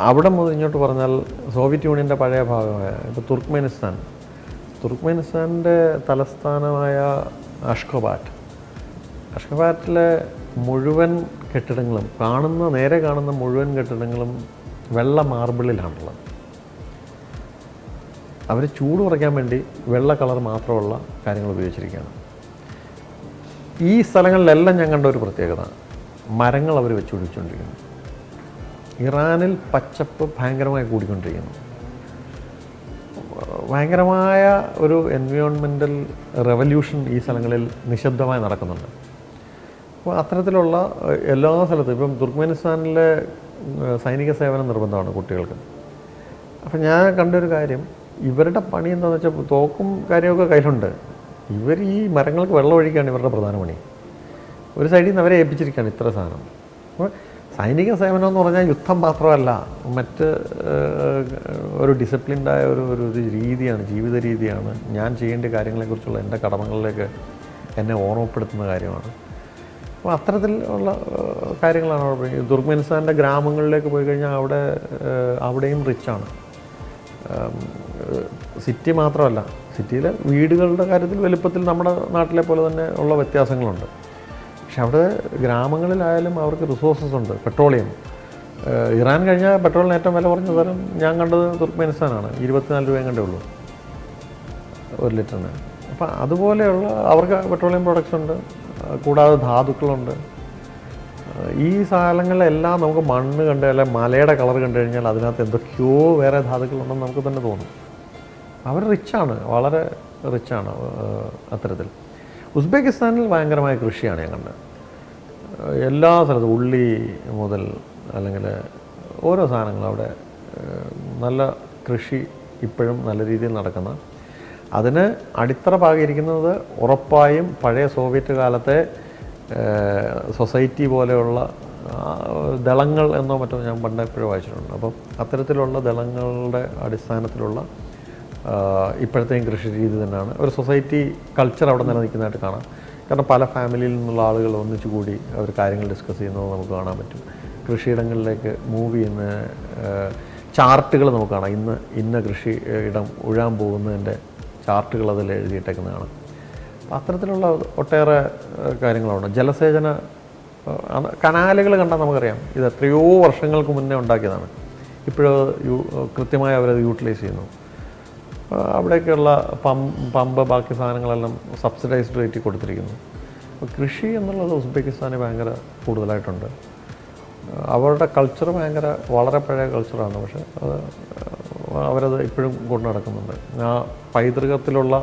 അവിടെ മുതൽ ഇങ്ങോട്ട് പറഞ്ഞാൽ സോവിയറ്റ് യൂണിയൻ്റെ പഴയ ഭാഗമായ ഇപ്പോൾ തുർക്ക്മെനിസ്ഥാൻ്റെ തലസ്ഥാനമായ അഷ്കബാറ്റിലെ മുഴുവൻ കെട്ടിടങ്ങളും നേരെ കാണുന്ന മുഴുവൻ കെട്ടിടങ്ങളും വെള്ള മാർബിളിലാണുള്ളത്. അവർ ചൂട് കുറയ്ക്കാൻ വേണ്ടി വെള്ള കളർ മാത്രമുള്ള കാര്യങ്ങൾ ഉപയോഗിച്ചിരിക്കുകയാണ്. ഈ സ്ഥലങ്ങളിലെല്ലാം ഞാൻ കണ്ട ഒരു പ്രത്യേകത, മരങ്ങൾ അവർ വെച്ചുപിടിച്ചുകൊണ്ടിരിക്കുന്നു. ഇറാനിൽ പച്ചപ്പ് ഭയങ്കരമായി കൂടിക്കൊണ്ടിരിക്കുന്നു. ഭയങ്കരമായ ഒരു എൻവയോൺമെൻ്റൽ റെവല്യൂഷൻ ഈ സ്ഥലങ്ങളിൽ നിശബ്ദമായി നടക്കുന്നുണ്ട്. അപ്പോൾ അത്തരത്തിലുള്ള എല്ലാ സ്ഥലത്തും ഇപ്പം തുർക്ക്മെനിസ്ഥാനിലെ സൈനിക സേവനം നിർബന്ധമാണ് കുട്ടികൾക്ക്. അപ്പം ഞാൻ കണ്ടൊരു കാര്യം, ഇവരുടെ പണി എന്താണെന്ന് വെച്ചാൽ തോക്കും കാര്യമൊക്കെ കയ്യിലുണ്ട്. ഇവർ ഈ മരങ്ങൾക്ക് വെള്ളം ഒഴിക്കുകയാണ് ഇവരുടെ പ്രധാന പണി. ഒരു സൈഡിൽ നിന്ന് അവരെ ഏൽപ്പിച്ചിരിക്കുകയാണ് ഇത്ര സാധനം. അപ്പോൾ സൈനിക സേവനം എന്ന് പറഞ്ഞാൽ യുദ്ധം മാത്രമല്ല, മറ്റ് ഒരു ഡിസിപ്ലിൻഡായ ഒരു രീതിയാണ്, ജീവിത രീതിയാണ്. ഞാൻ ചെയ്യേണ്ട കാര്യങ്ങളെക്കുറിച്ചുള്ള എൻ്റെ കടമകളിലേക്ക് എന്നെ ഓർമ്മപ്പെടുത്തുന്ന കാര്യമാണ്. അപ്പോൾ അത്തരത്തിലുള്ള കാര്യങ്ങളാണ് അവിടെ. തുർക്ക്മെനിസ്ഥാൻ്റെ ഗ്രാമങ്ങളിലേക്ക് പോയി കഴിഞ്ഞാൽ അവിടെയും റിച്ചാണ്. സിറ്റി മാത്രമല്ല, സിറ്റിയിലെ വീടുകളുടെ കാര്യത്തിൽ വലുപ്പത്തിൽ നമ്മുടെ നാട്ടിലെ പോലെ തന്നെ ഉള്ള വ്യത്യാസങ്ങളുണ്ട്. പക്ഷെ അവിടെ ഗ്രാമങ്ങളിലായാലും അവർക്ക് റിസോഴ്സസ് ഉണ്ട്. പെട്രോളിയം, ഇറാൻ കഴിഞ്ഞാൽ പെട്രോളിന് ഏറ്റവും വില കുറഞ്ഞ തരം ഞാൻ കണ്ടത് തുർക്ക്മെനിസ്ഥാനാണ്. 24 രൂപയും കണ്ടേ ഉള്ളൂ ഒരു ലിറ്ററിന്. അപ്പം അതുപോലെയുള്ള അവർക്ക് പെട്രോളിയം പ്രോഡക്ട്സ് ഉണ്ട്, കൂടാതെ ധാതുക്കളുണ്ട്. ഈ സ്ഥലങ്ങളിലെല്ലാം നമുക്ക് മണ്ണ് കണ്ട്, അല്ലെങ്കിൽ മലയുടെ കളർ കണ്ടു കഴിഞ്ഞാൽ അതിനകത്ത് എന്തൊക്കെയോ വേറെ ധാതുക്കളുണ്ടെന്ന് നമുക്ക് തന്നെ തോന്നും. അവർ റിച്ചാണ്, വളരെ റിച്ചാണ് അത്തരത്തിൽ. ഉസ്ബെക്കിസ്ഥാനിൽ ഭയങ്കരമായ കൃഷിയാണ് ഞാൻ കണ്ടത്. എല്ലാ സ്ഥലത്തും ഉള്ളി മുതൽ അല്ലെങ്കിൽ ഓരോ സാധനങ്ങളും അവിടെ നല്ല കൃഷി ഇപ്പോഴും നല്ല രീതിയിൽ നടക്കുന്ന. അതിന് അടിത്തറ പാകിയിരിക്കുന്നത് ഉറപ്പായും പഴയ സോവിയറ്റ് കാലത്തെ സൊസൈറ്റി പോലെയുള്ള ദളങ്ങൾ എന്നോ മറ്റോ ഞാൻ പണ്ട് എപ്പോഴും വായിച്ചിട്ടുണ്ട്. അപ്പം അത്തരത്തിലുള്ള ദളങ്ങളുടെ അടിസ്ഥാനത്തിലുള്ള ഇപ്പോഴത്തെയും കൃഷി രീതി തന്നെയാണ്. ഒരു സൊസൈറ്റി കൾച്ചർ അവിടെ നിലനിൽക്കുന്നതായിട്ട് കാണാം. കാരണം പല ഫാമിലിയിൽ നിന്നുള്ള ആളുകൾ ഒന്നിച്ചു കൂടി അവർ കാര്യങ്ങൾ ഡിസ്കസ് ചെയ്യുന്നത് നമുക്ക് കാണാൻ പറ്റും. കൃഷിയിടങ്ങളിലേക്ക് മൂവ് ചെയ്യുന്ന ചാർട്ടുകൾ നമുക്ക് കാണാം. ഇന്ന കൃഷി ഇടം ഉഴാൻ പോകുന്നതിൻ്റെ ചാർട്ടുകൾ അതിൽ എഴുതിയിട്ടേക്കുന്നതാണ്. അത്തരത്തിലുള്ള ഒട്ടേറെ കാര്യങ്ങളാണ്. ജലസേചന കനാലുകൾ കണ്ടാൽ നമുക്കറിയാം ഇത് എത്രയോ വർഷങ്ങൾക്ക് മുന്നേ ഉണ്ടാക്കിയതാണ്. ഇപ്പോഴും കൃത്യമായി അവരത് യൂട്ടിലൈസ് ചെയ്യുന്നു. അവിടേക്കുള്ള പമ്പ് ബാക്കി സാധനങ്ങളെല്ലാം സബ്സിഡൈസ്ഡ് റേറ്റിൽ കൊടുത്തിരിക്കുന്നു. അപ്പോൾ കൃഷി എന്നുള്ളത് ഉസ്ബെക്കിസ്ഥാന് ഭയങ്കര കൂടുതലായിട്ടുണ്ട്. അവരുടെ കൾച്ചർ വളരെ പഴയ കൾച്ചറാണ്. പക്ഷേ അവരത് ഇപ്പോഴും കൊണ്ടു നടക്കുന്നുണ്ട്. ആ പൈതൃകത്തിലുള്ള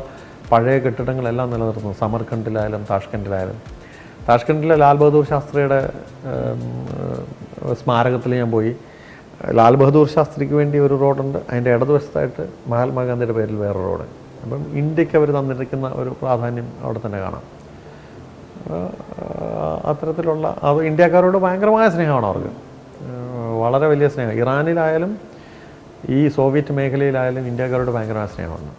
പഴയ കെട്ടിടങ്ങളെല്ലാം നിലനിർത്തുന്നു. സമർഖണ്ഡിലായാലും താഷ്കണ്ടിലെ ലാൽ ബഹദൂർ ശാസ്ത്രിയുടെ സ്മാരകത്തിൽ ഞാൻ പോയി. ലാൽ ബഹദൂർ ശാസ്ത്രിക്ക് വേണ്ടി ഒരു റോഡുണ്ട്, അതിൻ്റെ ഇടതുവശത്തായിട്ട് മഹാത്മാഗാന്ധിയുടെ പേരിൽ വേറെ റോഡ്. അപ്പം ഇന്ത്യക്ക് അവർ തന്നിരിക്കുന്ന ഒരു പ്രാധാന്യം അവിടെ തന്നെ കാണാം. അത്തരത്തിലുള്ള അത് ഇന്ത്യക്കാരോട് ഭയങ്കരമായ സ്നേഹമാണ് അവർക്ക്, വളരെ വലിയ സ്നേഹം. ഇറാനിലായാലും ഈ സോവിയറ്റ് മേഖലയിലായാലും ഇന്ത്യക്കാരോട് ഭയങ്കരമായ സ്നേഹമാണ്.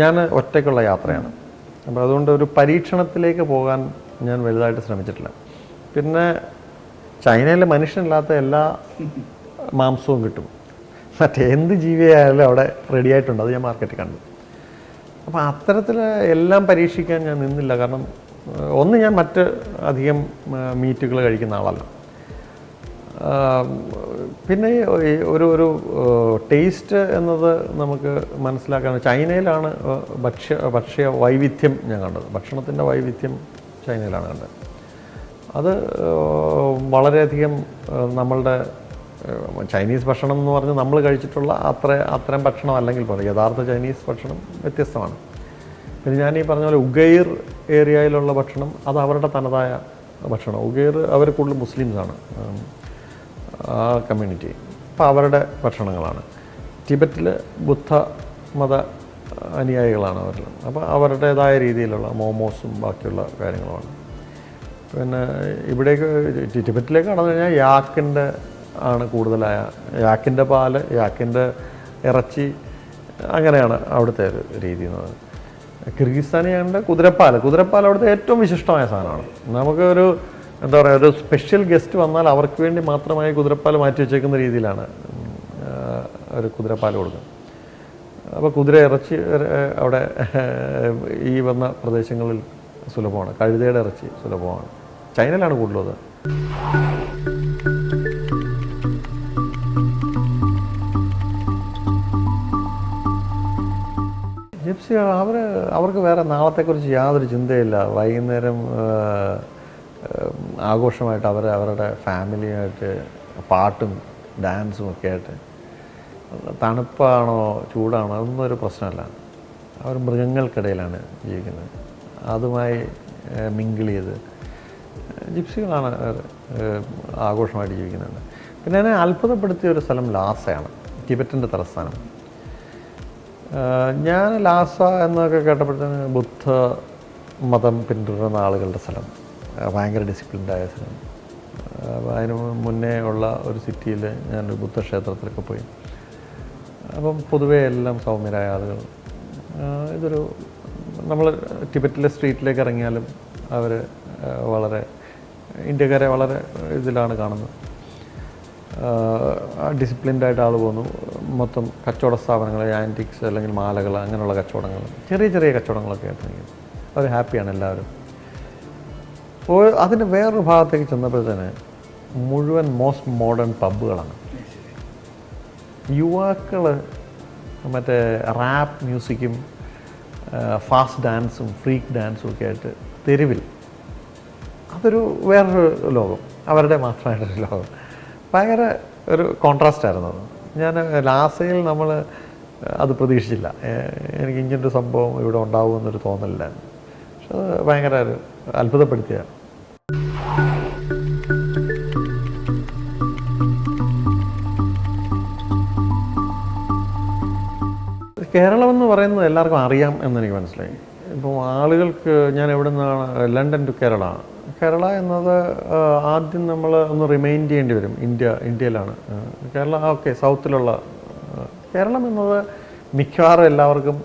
ഞാൻ ഒറ്റയ്ക്കുള്ള യാത്രയാണ്. അപ്പോൾ അതുകൊണ്ട് ഒരു പരീക്ഷണത്തിലേക്ക് പോകാൻ ഞാൻ വലുതായിട്ട് ശ്രമിച്ചിട്ടില്ല. പിന്നെ ചൈനയിൽ മനുഷ്യനില്ലാത്ത എല്ലാ മാംസവും കിട്ടും. മറ്റെന്ത് ജീവിയായാലും അവിടെ റെഡി ആയിട്ടുണ്ട്. അത് ഞാൻ മാർക്കറ്റിൽ കണ്ടു. അപ്പോൾ അത്തരത്തിൽ എല്ലാം പരീക്ഷിക്കാൻ ഞാൻ നിന്നില്ല. കാരണം ഒന്ന്, ഞാൻ മറ്റ് അധികം മീറ്റുകൾ കഴിക്കുന്ന ആളല്ല. പിന്നെ ഒരു ടേസ്റ്റ് എന്നത് നമുക്ക് മനസ്സിലാക്കാൻ ചൈനയിലാണ് ഭക്ഷ്യ വൈവിധ്യം ഞാൻ കണ്ടത്. ഭക്ഷണത്തിൻ്റെ വൈവിധ്യം ചൈനയിലാണ് കണ്ടത്. അത് വളരെയധികം നമ്മളുടെ ചൈനീസ് ഭക്ഷണം എന്ന് പറഞ്ഞ് നമ്മൾ കഴിച്ചിട്ടുള്ള അത്തരം ഭക്ഷണം അല്ലെങ്കിൽ പോലും യഥാർത്ഥ ചൈനീസ് ഭക്ഷണം വ്യത്യസ്തമാണ്. പിന്നെ ഞാൻ ഈ പറഞ്ഞ പോലെ ഉഗൈർ ഏരിയയിലുള്ള ഭക്ഷണം അത് അവരുടെ തനതായ ഭക്ഷണം. ഉഗൈർ അവർ കൂടുതൽ മുസ്ലിംസാണ് ആ കമ്മ്യൂണിറ്റി. അപ്പോൾ അവരുടെ ഭക്ഷണങ്ങളാണ്. ടിബറ്റിൽ ബുദ്ധ മത അനുയായികളാണ് അവരെല്ലാം. അപ്പോൾ അവരുടേതായ രീതിയിലുള്ള മോമോസും ബാക്കിയുള്ള കാര്യങ്ങളുമാണ്. പിന്നെ ഇവിടേക്ക് ടിബറ്റിലേക്ക് കടന്നു കഴിഞ്ഞാൽ യാക്കിൻ്റെ ആണ് കൂടുതലായ, യാക്കിൻ്റെ പാല്, യാക്കിൻ്റെ ഇറച്ചി, അങ്ങനെയാണ് അവിടുത്തെ ഒരു രീതി എന്ന് പറയുന്നത്. കിർഗിസ്ഥാനിയാണ്ട് കുതിരപ്പാൽ അവിടുത്തെ ഏറ്റവും വിശിഷ്ടമായ സാധനമാണ്. നമുക്കൊരു എന്താ പറയുക, ഒരു സ്പെഷ്യൽ ഗസ്റ്റ് വന്നാൽ അവർക്ക് വേണ്ടി മാത്രമായി കുതിരപ്പാൽ മാറ്റി വെച്ചേക്കുന്ന രീതിയിലാണ് ഒരു കുതിരപ്പാൽ കൊടുക്കുന്നത്. അപ്പോൾ കുതിര ഇറച്ചി അവിടെ ഈ വന്ന പ്രദേശങ്ങളിൽ സുലഭമാണ്. കഴുതയുടെ ഇറച്ചി സുലഭമാണ്. ചൈനയിലാണ് കൂടുതലത്. ജിപ്സികൾ അവർക്ക് വേറെ നാളത്തെക്കുറിച്ച് യാതൊരു ചിന്തയില്ല. വൈകുന്നേരം ആഘോഷമായിട്ട് അവരുടെ ഫാമിലിയായിട്ട് പാട്ടും ഡാൻസും ഒക്കെ ആയിട്ട്, തണുപ്പാണോ ചൂടാണോ അതൊന്നും ഒരു പ്രശ്നമല്ല. അവർ മൃഗങ്ങൾക്കിടയിലാണ് ജീവിക്കുന്നത്. അതുമായി മിങ്കിൾ ചെയ്ത് ജിപ്സികളാണ് ആഘോഷമായിട്ട് ജീവിക്കുന്നുണ്ട്. പിന്നെ എന്നെ അത്ഭുതപ്പെടുത്തിയ ഒരു സ്ഥലം ലാസയാണ്, ടിബറ്റിൻ്റെ തലസ്ഥാനം. ഞാൻ ലാസ എന്നൊക്കെ കേട്ടപ്പോഴത്തേന് ബുദ്ധ മതം പിന്തുടരുന്ന ആളുകളുടെ സ്ഥലം, ഭയങ്കര ഡിസിപ്ലിൻഡായ സ്ഥലം. അതിന് മുന്നേ ഉള്ള ഒരു സിറ്റിയിൽ ഞാനൊരു ബുദ്ധക്ഷേത്രത്തിലൊക്കെ പോയി. അപ്പം പൊതുവേ എല്ലാം സൗമ്യരായ ആളുകൾ. ഇതൊരു നമ്മൾ ടിബറ്റിലെ സ്ട്രീറ്റിലേക്ക് ഇറങ്ങിയാലും അവർ വളരെ ഇന്ത്യക്കാരെ വളരെ ഇതിലാണ് കാണുന്നത്. ഡിസിപ്ലിൻഡായിട്ട് ആൾ പോകുന്നു. മൊത്തം കച്ചവട സ്ഥാപനങ്ങൾ, ആൻറ്റിക്സ് അല്ലെങ്കിൽ മാലകൾ, അങ്ങനെയുള്ള കച്ചവടങ്ങൾ, ചെറിയ ചെറിയ കച്ചവടങ്ങളൊക്കെ ആയിട്ട് അവർ ഹാപ്പിയാണ് എല്ലാവരും. അപ്പോൾ അതിൻ്റെ വേറൊരു ഭാഗത്തേക്ക് ചെന്നപ്പോഴത്തേന് മുഴുവൻ മോസ്റ്റ് മോഡേൺ പബ്ബുകളാണ്. യുവാക്കൾ മറ്റേ റാപ്പ് മ്യൂസിക്കും ഫാസ്റ്റ് ഡാൻസും ഫ്രീക്ക് ഡാൻസും ഒക്കെ ആയിട്ട് തെരുവിൽ, അതൊരു വേറൊരു ലോകം, അവരുടെ മാത്രമായിട്ടൊരു ലോകം. ഭയങ്കര ഒരു കോൺട്രാസ്റ്റായിരുന്നു അത്. ഞാൻ ലാസയിൽ നമ്മൾ അത് പ്രതീക്ഷിച്ചില്ല. എനിക്ക് ഇങ്ങനൊരു സംഭവം ഇവിടെ ഉണ്ടാവുമെന്നൊരു തോന്നലില്ലായിരുന്നു. പക്ഷെ അത് ഭയങ്കര ഒരു അത്ഭുതപ്പെടുത്തിയാണ്. കേരളം എന്ന് പറയുന്നത് എല്ലാവർക്കും അറിയാം എന്നെനിക്ക് മനസ്സിലായി. ഇപ്പോൾ ആളുകൾക്ക് ഞാൻ എവിടെ നിന്നാണ്, ലണ്ടൻ ടു കേരള എന്നത് ആദ്യം നമ്മൾ ഒന്ന് റിമൈൻഡ് ചെയ്യേണ്ടി വരും. ഇന്ത്യയിലാണ് കേരള. ഓക്കെ, സൗത്തിലുള്ള കേരളം എന്നത് മിക്കവാറും എല്ലാവർക്കും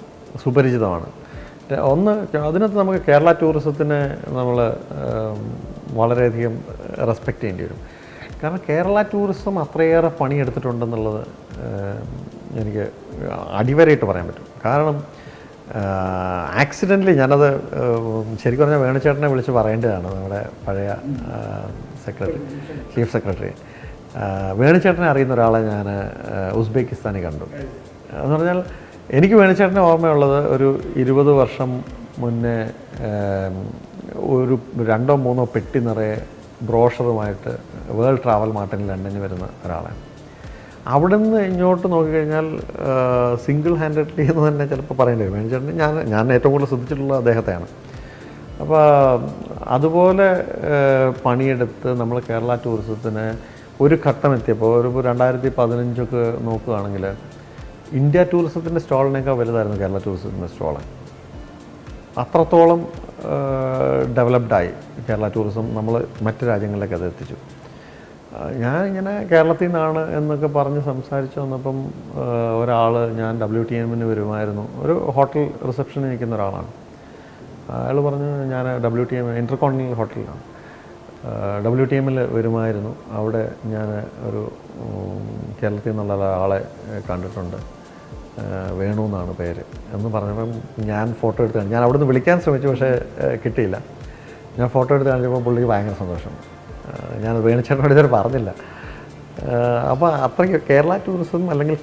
സുപരിചിതമാണ്. ഒന്ന്, അതിനകത്ത് നമുക്ക് കേരള ടൂറിസത്തിനെ നമ്മൾ വളരെയധികം റെസ്പെക്റ്റ് ചെയ്യേണ്ടി വരും. കാരണം കേരള ടൂറിസം അത്രയേറെ പണിയെടുത്തിട്ടുണ്ടെന്നുള്ളത് എനിക്ക് അടിവരയിട്ട് പറയാൻ പറ്റും. കാരണം ആക്സിഡൻ്റലി ഞാനത് ശരിക്കും പറഞ്ഞാൽ വേണുചേട്ടനെ വിളിച്ച് പറയേണ്ടതാണ്. നമ്മുടെ പഴയ ചീഫ് സെക്രട്ടറി വേണുചേട്ടനെ അറിയുന്ന ഒരാളെ ഞാൻ ഉസ്ബെക്കിസ്ഥാനിൽ കണ്ടു. എന്ന് പറഞ്ഞാൽ എനിക്ക് വേണുചേട്ടനെ ഓർമ്മയുള്ളത് ഒരു 20 വർഷം മുന്നേ ഒരു 2-3 പെട്ടി നിറയെ ബ്രോഷറുമായിട്ട് വേൾഡ് ട്രാവൽ മാർട്ടിൽ ലണ്ടനിൽ വരുന്ന ഒരാളാണ്. അവിടെ നിന്ന് ഇങ്ങോട്ട് നോക്കിക്കഴിഞ്ഞാൽ സിംഗിൾ ഹാൻഡഡ്ലി എന്ന് തന്നെ ചിലപ്പോൾ പറയേണ്ടി വരും. വേണുചേട്ടൻ ഞാൻ ഏറ്റവും കൂടുതൽ ശ്രദ്ധിച്ചിട്ടുള്ളത് അദ്ദേഹത്തെയാണ്. അപ്പോൾ അതുപോലെ പണിയെടുത്ത് നമ്മൾ കേരള ടൂറിസത്തിന് ഒരു ഘട്ടം എത്തിയപ്പോൾ ഒരു 2015 നോക്കുകയാണെങ്കിൽ ഇന്ത്യ ടൂറിസത്തിൻ്റെ സ്റ്റോളിനേക്കാൾ വലുതായിരുന്നു കേരള ടൂറിസത്തിൻ്റെ സ്റ്റോള്. അത്രത്തോളം ഡെവലപ്ഡായി കേരള ടൂറിസം. നമ്മൾ മറ്റ് രാജ്യങ്ങളിലേക്ക് അത് എത്തിച്ചു. ഞാൻ ഇങ്ങനെ കേരളത്തിൽ നിന്നാണ് എന്നൊക്കെ പറഞ്ഞ് സംസാരിച്ച് വന്നപ്പം ഞാൻ WTM വരുമായിരുന്നു. ഒരു ഹോട്ടൽ റിസപ്ഷനിൽ നിൽക്കുന്ന ഒരാളാണ്. അയാൾ പറഞ്ഞു ഞാൻ WTM ഇൻ്റർകോണ്ടിനൽ ഹോട്ടലിലാണ്, WTM വരുമായിരുന്നു. അവിടെ ഞാൻ ഒരു കേരളത്തിൽ നിന്നുള്ള ആളെ കണ്ടിട്ടുണ്ട്, വേണു എന്നാണ് പേര് എന്ന് പറഞ്ഞപ്പം ഞാൻ ഫോട്ടോ എടുത്ത് കാണിച്ചു. ഞാൻ അവിടെ നിന്ന് വിളിക്കാൻ ശ്രമിച്ചു, പക്ഷേ കിട്ടിയില്ല. ഞാൻ ഫോട്ടോ എടുത്ത് കാണിച്ചപ്പോൾ പുള്ളിക്ക് ഭയങ്കര സന്തോഷം. ഞാൻ വേണുചേട്ടനോട് ഇതുവരെ പറഞ്ഞില്ല. അപ്പോൾ അത്രയ്ക്ക് കേരള ടൂറിസം അല്ലെങ്കിൽ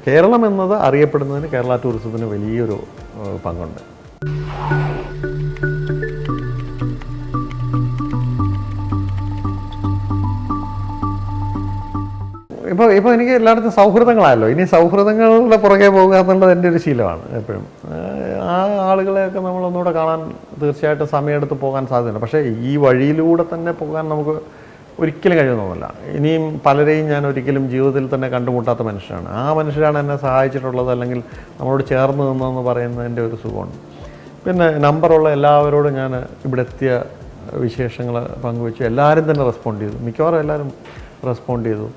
കേരളം എന്നത് അറിയപ്പെടുന്നതിന് കേരള ടൂറിസത്തിന് വലിയൊരു പങ്കുണ്ട്. ഇപ്പോൾ എനിക്ക് എല്ലായിടത്തും സൗഹൃദങ്ങളായല്ലോ. ഇനി സൗഹൃദങ്ങളുടെ പുറകെ പോകുക എന്നുള്ളത് എൻ്റെ ഒരു ശീലമാണ് എപ്പോഴും. ആ ആളുകളെയൊക്കെ നമ്മളൊന്നുകൂടെ കാണാൻ തീർച്ചയായിട്ടും സമയമെടുത്ത് പോകാൻ സാധ്യതയുണ്ട്. പക്ഷേ ഈ വഴിയിലൂടെ തന്നെ പോകാൻ നമുക്ക് ഒരിക്കലും കഴിയുന്നൊന്നുമില്ല. ഇനിയും പലരെയും ഞാൻ ഒരിക്കലും ജീവിതത്തിൽ തന്നെ കണ്ടുമുട്ടാത്ത മനുഷ്യരാണ്. ആ മനുഷ്യരാണ് എന്നെ സഹായിച്ചിട്ടുള്ളത്, അല്ലെങ്കിൽ നമ്മളോട് ചേർന്ന് നിന്നതെന്ന് പറയുന്നതിൻ്റെ ഒരു സുഖമുണ്ട്. പിന്നെ നമ്പറുള്ള എല്ലാവരോടും ഞാൻ ഇവിടെ എത്തിയ വിശേഷങ്ങൾ പങ്കുവെച്ചു. എല്ലാവരും തന്നെ റെസ്പോണ്ട് ചെയ്തു, മിക്കവാറും എല്ലാവരും റെസ്പോണ്ട് ചെയ്തു.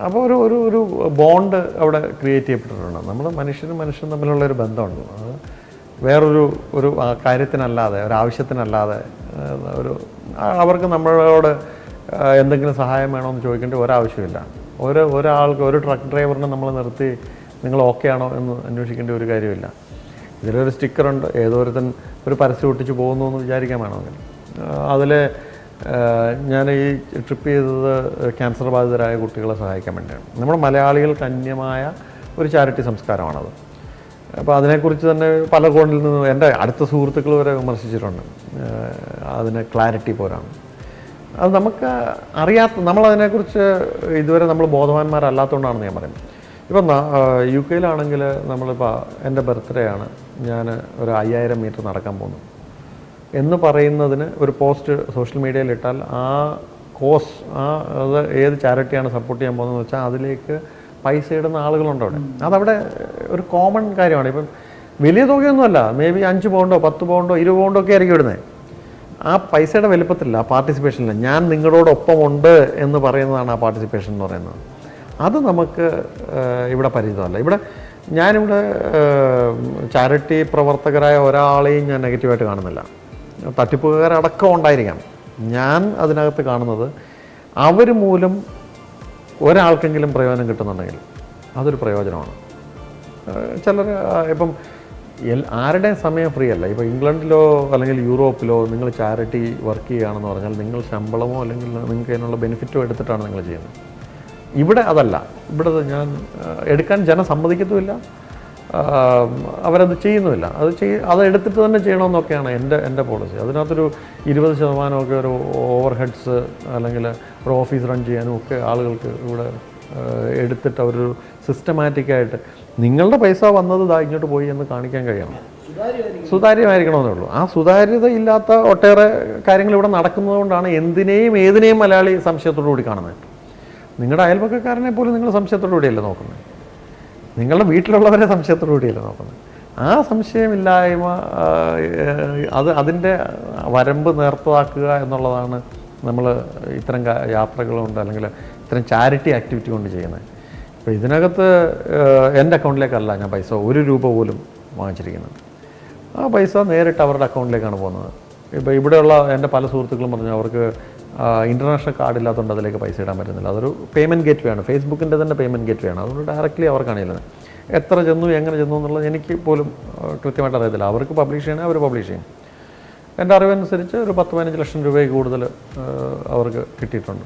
അപ്പോൾ ഒരു ബോണ്ട് അവിടെ ക്രിയേറ്റ് ചെയ്യപ്പെട്ടിട്ടുണ്ട്. നമ്മൾ മനുഷ്യനും തമ്മിലുള്ളൊരു ബന്ധമുണ്ട്. അത് വേറൊരു കാര്യത്തിനല്ലാതെ, ഒരാവശ്യത്തിനല്ലാതെ, അവർക്ക് നമ്മളോട് എന്തെങ്കിലും സഹായം വേണമെന്ന് ചോദിക്കേണ്ട ഒരാവശ്യമില്ല. ഒരാൾക്ക് ഒരു ട്രക്ക് ഡ്രൈവറിനെ നമ്മൾ നിർത്തി നിങ്ങൾ ഓക്കെ ആണോ എന്ന് അന്വേഷിക്കേണ്ട ഒരു കാര്യമില്ല. ഇതിലൊരു സ്റ്റിക്കറുണ്ട്, ഏതോരുത്തൻ ഒരു പരസ്യം ഒട്ടിച്ച് പോകുന്നു എന്ന് വിചാരിക്കാൻ വേണമെങ്കിൽ. അതിൽ ഞാൻ ഈ ട്രിപ്പ് ചെയ്തത് ക്യാൻസർ ബാധിതരായ കുട്ടികളെ സഹായിക്കാൻ വേണ്ടിയാണ്. നമ്മുടെ മലയാളികൾക്ക് അന്യമായ ഒരു ചാരിറ്റി സംസ്കാരമാണത്. അപ്പോൾ അതിനെക്കുറിച്ച് തന്നെ പല കോണിൽ നിന്ന് എൻ്റെ അടുത്ത സുഹൃത്തുക്കൾ വരെ വിമർശിച്ചിട്ടുണ്ട്. അതിന് ക്ലാരിറ്റി പോരാണ്. അത് നമുക്ക് നമ്മളതിനെക്കുറിച്ച് ഇതുവരെ നമ്മൾ ബോധവാന്മാരല്ലാത്തതുകൊണ്ടാണെന്ന് ഞാൻ പറയുന്നത്. ഇപ്പം UK നമ്മളിപ്പോൾ എൻ്റെ ബർത്ത്ഡേ ആണ്, ഞാൻ ഒരു 5000 മീറ്റർ നടക്കാൻ പോകുന്നു എന്ന് പറയുന്നതിന് ഒരു പോസ്റ്റ് സോഷ്യൽ മീഡിയയിൽ ഇട്ടാൽ അത് ഏത് ചാരിറ്റിയാണ് സപ്പോർട്ട് ചെയ്യാൻ പോകുന്നതെന്ന് വെച്ചാൽ അതിലേക്ക് പൈസ ഇടുന്ന ആളുകളുണ്ട് അവിടെ. അതവിടെ ഒരു കോമൺ കാര്യമാണ്. ഇപ്പം വലിയ തുകയൊന്നുമല്ല, മേ ബി 5 പൗണ്ടോ 10 പൗണ്ടോ 20 പൗണ്ടോ ഒക്കെ ആയിരിക്കും ഇടുന്നത്. ആ പൈസയുടെ വലുപ്പത്തില്ല, ആ പാർട്ടിസിപ്പേഷനില്ല. ഞാൻ നിങ്ങളോടൊപ്പമുണ്ട് എന്ന് പറയുന്നതാണ് ആ പാർട്ടിസിപ്പേഷൻ എന്ന് പറയുന്നത്. അത് നമുക്ക് ഇവിടെ പരിചിതമല്ല. ഞാനിവിടെ ചാരിറ്റി പ്രവർത്തകരായ ഒരാളെയും ഞാൻ നെഗറ്റീവായിട്ട് കാണുന്നില്ല. തട്ടിപ്പുകാരടക്കം ഉണ്ടായിരിക്കാം. ഞാൻ അതിനകത്ത് കാണുന്നത് അവർ മൂലം ഒരാൾക്കെങ്കിലും പ്രയോജനം കിട്ടുന്നുണ്ടെങ്കിൽ അതൊരു പ്രയോജനമാണ്. ചിലർ ഇപ്പം ആരുടെയും സമയം ഫ്രീ അല്ല. ഇപ്പോൾ ഇംഗ്ലണ്ടിലോ അല്ലെങ്കിൽ യൂറോപ്പിലോ നിങ്ങൾ ചാരിറ്റി വർക്ക് ചെയ്യുകയാണെന്ന് പറഞ്ഞാൽ നിങ്ങൾ ശമ്പളമോ അല്ലെങ്കിൽ നിങ്ങൾക്ക് അതിനുള്ള ബെനിഫിറ്റോ എടുത്തിട്ടാണ് നിങ്ങൾ ചെയ്യുന്നത്. ഇവിടെ അതല്ല. ഇവിടെ ഞാൻ എടുക്കാൻ ജനം സമ്മതിക്കത്തുമില്ല, അവരത് ചെയ്യുന്നുമില്ല. അത് എടുത്തിട്ട് തന്നെ ചെയ്യണമെന്നൊക്കെയാണ് എൻ്റെ പോളിസി. അതിനകത്തൊരു 20% ഒരു ഓവർ ഹെഡ്സ് അല്ലെങ്കിൽ ഒരു ഓഫീസ് റൺ ചെയ്യാനും ഒക്കെ ആളുകൾക്ക് ഇവിടെ എടുത്തിട്ട് അവരൊരു സിസ്റ്റമാറ്റിക്കായിട്ട് നിങ്ങളുടെ പൈസ വന്നത് ഇങ്ങോട്ട് പോയി എന്ന് കാണിക്കാൻ കഴിയണം. സുതാര്യമായിരിക്കണമെന്നേ ഉള്ളൂ. ആ സുതാര്യത ഇല്ലാത്ത ഒട്ടേറെ കാര്യങ്ങൾ ഇവിടെ നടക്കുന്നതുകൊണ്ടാണ് ഏതിനെയും മലയാളി സംശയത്തോടു കൂടി കാണുന്നത്. നിങ്ങളുടെ അയൽപക്കക്കാരനെ പോലും നിങ്ങൾ സംശയത്തോടു കൂടിയല്ലേ നോക്കുന്നത്, നിങ്ങളുടെ വീട്ടിലുള്ളവരെ സംശയത്തോടു കൂടിയല്ലേ നോക്കുന്നത്. ആ സംശയമില്ലായ്മ അതിൻ്റെ വരമ്പ് നേർത്തതാക്കുക എന്നുള്ളതാണ് നമ്മൾ ഇത്തരം യാത്രകൾ കൊണ്ട് അല്ലെങ്കിൽ ഇത്തരം ചാരിറ്റി ആക്ടിവിറ്റി കൊണ്ട് ചെയ്യുന്നത്. അപ്പോൾ ഇതിനകത്ത് എൻ്റെ അക്കൗണ്ടിലേക്കല്ല ഞാൻ പൈസ 1 രൂപ പോലും വാങ്ങിച്ചിരിക്കുന്നത്. ആ പൈസ നേരിട്ട് അവരുടെ അക്കൗണ്ടിലേക്കാണ് പോകുന്നത്. ഇപ്പോൾ ഇവിടെയുള്ള എൻ്റെ പല സുഹൃത്തുക്കളും പറഞ്ഞു അവർക്ക് ഇൻ്റർനാഷണൽ കാർഡ് ഇല്ലാത്തതുകൊണ്ട് അതിലേക്ക് പൈസ ഇടാൻ പറ്റുന്നില്ല. അതൊരു പേയ്മെൻറ്റ് ഗേറ്റ് വേ ആണ്, ഫേസ്ബുക്കിൻ്റെ തന്നെ പേയ്മെൻറ്റ് ഗേറ്റ് വേ ആണ്. അതുകൊണ്ട് ഡയറക്റ്റ്ലി അവർക്കാണില്ല. എത്ര ചെന്നു എങ്ങനെ ചെന്നു എന്നുള്ളത് എനിക്ക് പോലും കൃത്യമായിട്ട് അറിയത്തില്ല. അവർക്ക് പബ്ലിഷ് ചെയ്യണേ അവർ പബ്ലിഷ് ചെയ്യും. എൻ്റെ അറിവനുസരിച്ച് ഒരു 10-15 ലക്ഷം രൂപയ്ക്ക് കൂടുതൽ അവർക്ക് കിട്ടിയിട്ടുണ്ട്.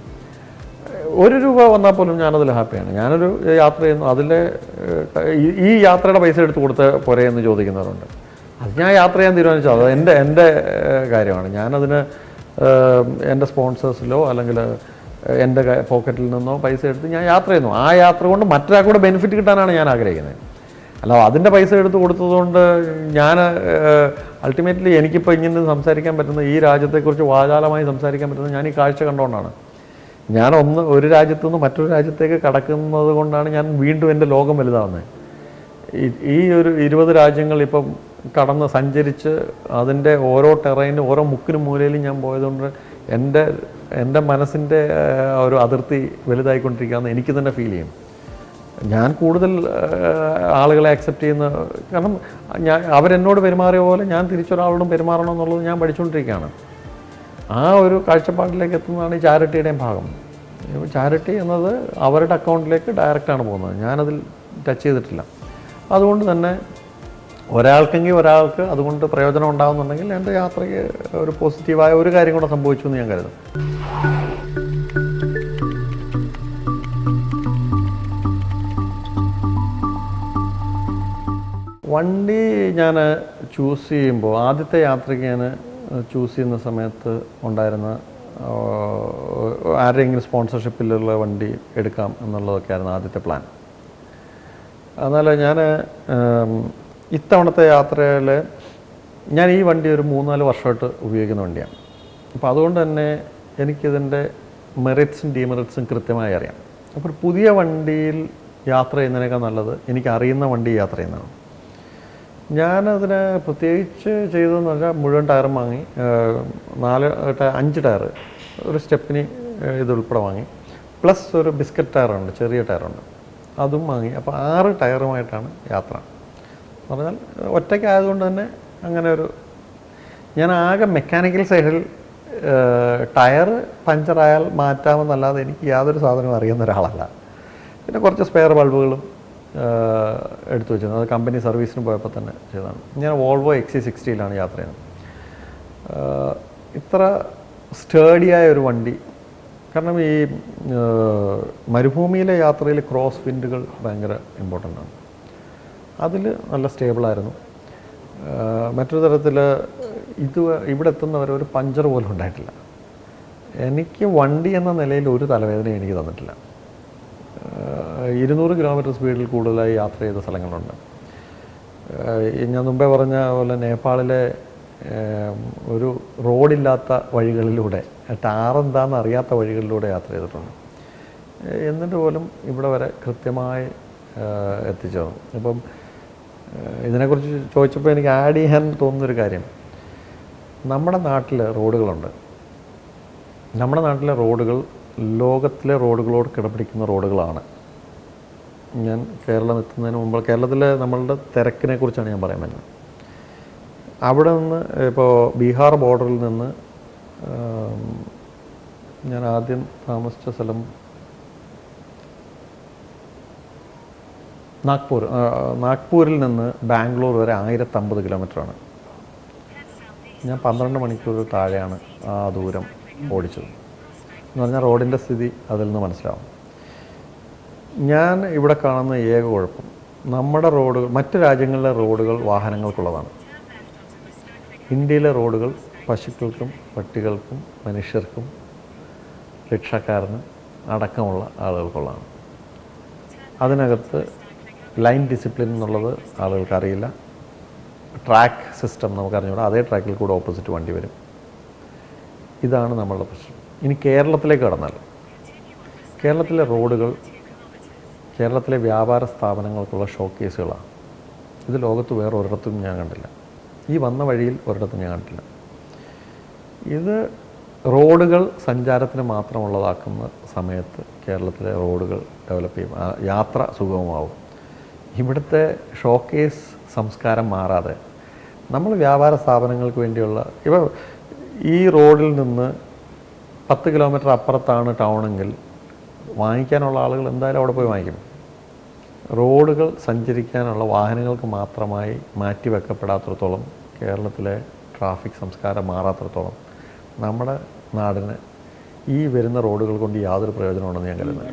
₹1 വന്നാൽ പോലും ഞാനതിൽ ഹാപ്പിയാണ്. ഞാനൊരു യാത്ര ചെയ്യുന്നു, അതിലെ ഈ യാത്രയുടെ പൈസ എടുത്ത് കൊടുത്ത് പോരെ എന്ന് ചോദിക്കുന്നവരുണ്ട്. അത് ഞാൻ യാത്ര ചെയ്യാൻ തീരുമാനിച്ചത് അത് എൻ്റെ കാര്യമാണ്. ഞാനതിന് എൻ്റെ സ്പോൺസേഴ്സിലോ അല്ലെങ്കിൽ എൻ്റെ പോക്കറ്റിൽ നിന്നോ പൈസ എടുത്ത് ഞാൻ യാത്ര ചെയ്യുന്നു. ആ യാത്ര കൊണ്ട് മറ്റൊരാൾക്കൂടെ ബെനിഫിറ്റ് കിട്ടാനാണ് ഞാൻ ആഗ്രഹിക്കുന്നത്. അല്ല അതിൻ്റെ പൈസ എടുത്ത് കൊടുത്തതുകൊണ്ട് ഞാൻ അൾട്ടിമേറ്റ്ലി എനിക്കിപ്പോൾ ഇങ്ങനെ സംസാരിക്കാൻ പറ്റുന്ന, ഈ രാജ്യത്തെക്കുറിച്ച് വാചാലമായി സംസാരിക്കാൻ പറ്റുന്നത് ഞാൻ ഈ കാഴ്ച കണ്ടുകൊണ്ടാണ്. ഞാൻ ഒരു രാജ്യത്തു നിന്ന് മറ്റൊരു രാജ്യത്തേക്ക് കടക്കുന്നത് കൊണ്ടാണ് ഞാൻ വീണ്ടും എൻ്റെ ലോകം വലുതാവുന്നത്. ഈ ഒരു 20 രാജ്യങ്ങൾ ഇപ്പം കടന്ന് സഞ്ചരിച്ച് അതിൻ്റെ ഓരോ ടെറൈനും ഓരോ മുക്കിനും മൂലയിലും ഞാൻ പോയതുകൊണ്ട് എൻ്റെ മനസ്സിൻ്റെ ഒരു അതിർത്തി വലുതായിക്കൊണ്ടിരിക്കുകയെന്ന് എനിക്ക് തന്നെ ഫീൽ ചെയ്യും. ഞാൻ കൂടുതൽ ആളുകളെ അക്സെപ്റ്റ് ചെയ്യുന്ന, കാരണം അവരെന്നോട് പെരുമാറിയ പോലെ ഞാൻ തിരിച്ചൊരാളോടും പെരുമാറണം എന്നുള്ളത് ഞാൻ പഠിച്ചുകൊണ്ടിരിക്കുകയാണ്. ആ ഒരു കാഴ്ചപ്പാടിലേക്ക് എത്തുന്നതാണ് ഈ ചാരിറ്റിയുടെയും ഭാഗം. ചാരിറ്റി എന്നത് അവരുടെ അക്കൗണ്ടിലേക്ക് ഡയറക്റ്റാണ് പോകുന്നത്, ഞാനതിൽ ടച്ച് ചെയ്തിട്ടില്ല. അതുകൊണ്ട് തന്നെ ഒരാൾക്കെങ്കിൽ ഒരാൾക്ക് അതുകൊണ്ട് പ്രയോജനം ഉണ്ടാകുന്നുണ്ടെങ്കിൽ എൻ്റെ യാത്രയ്ക്ക് ഒരു പോസിറ്റീവായ ഒരു കാര്യം കൂടെ സംഭവിച്ചു എന്ന് ഞാൻ കരുതും. വണ്ടി ഞാൻ ചൂസ് ചെയ്യുമ്പോൾ, ആദ്യത്തെ യാത്രയ്ക്ക് ഞാൻ ചൂസ് ചെയ്യുന്ന സമയത്ത് ഉണ്ടായിരുന്ന ആരെങ്കിലും സ്പോൺസർഷിപ്പിലുള്ള വണ്ടി എടുക്കാം എന്നുള്ളതൊക്കെയായിരുന്നു ആദ്യത്തെ പ്ലാൻ. എന്നാൽ ഞാൻ ഇത്തവണത്തെ യാത്രയിൽ ഞാൻ ഈ വണ്ടി ഒരു 3-4 വർഷമായിട്ട് ഉപയോഗിക്കുന്ന വണ്ടിയാണ്. അപ്പോൾ അതുകൊണ്ട് തന്നെ എനിക്കിതിൻ്റെ മെറിറ്റ്സും ഡീമെറിറ്റ്സും കൃത്യമായി അറിയാം. അപ്പോൾ പുതിയ വണ്ടിയിൽ യാത്ര ചെയ്യുന്നതിനേക്കാൾ നല്ലത് എനിക്ക് അറിയുന്ന വണ്ടി യാത്ര ചെയ്യുന്നതാണ്. ഞാനതിന് പ്രത്യേകിച്ച് ചെയ്തതെന്ന് പറഞ്ഞാൽ മുഴുവൻ ടയറും വാങ്ങി, 5 ടയർ, ഒരു സ്റ്റെപ്പിന് ഇതുൾപ്പെടെ വാങ്ങി, പ്ലസ് ഒരു ബിസ്ക്കറ്റ് ടയറുണ്ട്, ചെറിയ ടയറുണ്ട്, അതും വാങ്ങി. അപ്പോൾ 6 ടയറുമായിട്ടാണ് യാത്ര. എന്ന് പറഞ്ഞാൽ ഒറ്റയ്ക്കായതുകൊണ്ട് തന്നെ അങ്ങനെ ഒരു, ഞാൻ ആകെ മെക്കാനിക്കൽ സൈഡിൽ ടയർ പഞ്ചറായാൽ മാറ്റാമെന്നല്ലാതെ എനിക്ക് യാതൊരു സാധനവും അറിയുന്ന ഒരാളല്ല. പിന്നെ കുറച്ച് സ്പെയർ ബൾബുകളും എടുത്തു വെച്ചിരുന്നു, അത് കമ്പനി സർവീസിന് പോയപ്പോൾ തന്നെ ചെയ്തതാണ്. ഞാൻ വോൾവോ XC60യിലാണ് യാത്ര ചെയ്യുന്നത്. ഇത്ര സ്റ്റേഡിയായ ഒരു വണ്ടി, കാരണം ഈ മരുഭൂമിയിലെ യാത്രയിൽ ക്രോസ് വിൻഡുകൾ ഭയങ്കര ഇമ്പോർട്ടൻ്റ് ആണ്. അതിൽ നല്ല സ്റ്റേബിളായിരുന്നു. മറ്റൊരു തരത്തിൽ ഇവിടെ എത്തുന്നവരെ ഒരു പഞ്ചർ പോലും ഉണ്ടായിട്ടില്ല. എനിക്ക് വണ്ടി എന്ന നിലയിൽ ഒരു തലവേദന എനിക്ക് തന്നിട്ടില്ല. 200 കിലോമീറ്റർ സ്പീഡിൽ കൂടുതലായി യാത്ര ചെയ്ത സ്ഥലങ്ങളുണ്ട്. ഞാൻ മുമ്പേ പറഞ്ഞ പോലെ നേപ്പാളിലെ ഒരു റോഡില്ലാത്ത വഴികളിലൂടെ, ടാറെന്താണെന്ന് അറിയാത്ത വഴികളിലൂടെ യാത്ര ചെയ്തിട്ടുണ്ട്. എന്നിട്ട് പോലും ഇവിടെ വരെ കൃത്യമായി എത്തിച്ചേർന്നു. ഇപ്പം ഇതിനെക്കുറിച്ച് ചോദിച്ചപ്പോൾ എനിക്ക് ആഡ് ചെയ്യാൻ തോന്നുന്നൊരു കാര്യം, നമ്മുടെ നാട്ടിൽ റോഡുകളുണ്ട്. നമ്മുടെ നാട്ടിലെ റോഡുകൾ ലോകത്തിലെ റോഡുകളോട് കിടപിടിക്കുന്ന റോഡുകളാണ്. ഞാൻ കേരളം എത്തുന്നതിന് മുമ്പ് കേരളത്തിലെ നമ്മളുടെ തിരക്കിനെ കുറിച്ചാണ് ഞാൻ പറയാൻ പറ്റുന്നത്. അവിടെ നിന്ന് ഇപ്പോൾ ബീഹാർ ബോർഡറിൽ നിന്ന് ഞാൻ ആദ്യം താമസിച്ച സ്ഥലം നാഗ്പൂരിൽ നിന്ന് ബാംഗ്ലൂർ വരെ 1050 കിലോമീറ്ററാണ്. ഞാൻ 12 മണിക്കൂർ താഴെയാണ് ആ ദൂരം ഓടിച്ചത്. എന്ന് പറഞ്ഞാൽ റോഡിൻ്റെ സ്ഥിതി അതിൽ നിന്ന് മനസ്സിലാവും. ഞാൻ ഇവിടെ കാണുന്ന ഏക കുഴപ്പം, നമ്മുടെ റോഡുകൾ, മറ്റ് രാജ്യങ്ങളിലെ റോഡുകൾ വാഹനങ്ങൾക്കുള്ളതാണ്. ഇന്ത്യയിലെ റോഡുകൾ പശുക്കൾക്കും പട്ടികൾക്കും മനുഷ്യർക്കും റിക്ഷക്കാരനും അടക്കമുള്ള ആളുകൾക്കുള്ളതാണ്. അതിനകത്ത് ലൈൻ ഡിസിപ്ലിൻ എന്നുള്ളത് ആളുകൾക്ക് അറിയില്ല. ട്രാക്ക് സിസ്റ്റം നമുക്കറിഞ്ഞൂടാ, അതേ ട്രാക്കിൽ കൂടെ ഓപ്പോസിറ്റ് വണ്ടി വരും. ഇതാണ് നമ്മളുടെ പ്രശ്നം. ഇനി കേരളത്തിലേക്ക് കടന്നാൽ, കേരളത്തിലെ റോഡുകൾ കേരളത്തിലെ വ്യാപാര സ്ഥാപനങ്ങൾക്കുള്ള ഷോക്കേസുകളാണ്. ഇത് ലോകത്ത് വേറെ ഒരിടത്തും ഞാൻ കണ്ടില്ല. ഈ വന്ന വഴിയിൽ ഒരിടത്തും ഞാൻ കണ്ടില്ല. ഇത് റോഡുകൾ സഞ്ചാരത്തിന് മാത്രമുള്ളതാക്കുന്ന സമയത്ത് കേരളത്തിലെ റോഡുകൾ ഡെവലപ്പ് ചെയ്യും, യാത്ര സുഗമമാവും. ഇവിടുത്തെ ഷോക്കേസ് സംസ്കാരം മാറാതെ നമ്മൾ വ്യാപാര സ്ഥാപനങ്ങൾക്ക് വേണ്ടിയുള്ള, ഇപ്പോൾ ഈ റോഡിൽ നിന്ന് 10 കിലോമീറ്റർ അപ്പുറത്താണ് ടൗണെങ്കിൽ വാങ്ങിക്കാനുള്ള ആളുകൾ എന്തായാലും അവിടെ പോയി വാങ്ങിക്കും. റോഡുകൾ സഞ്ചരിക്കാനുള്ള വാഹനങ്ങൾക്ക് മാത്രമായി മാറ്റിവെക്കപ്പെടാത്തിടത്തോളം, കേരളത്തിലെ ട്രാഫിക് സംസ്കാരം മാറാത്തിടത്തോളം നമ്മുടെ നാടിന് ഈ വരുന്ന റോഡുകൾ കൊണ്ട് യാതൊരു പ്രയോജനമുണ്ടെന്ന് ഞാൻ കരുതുന്നു.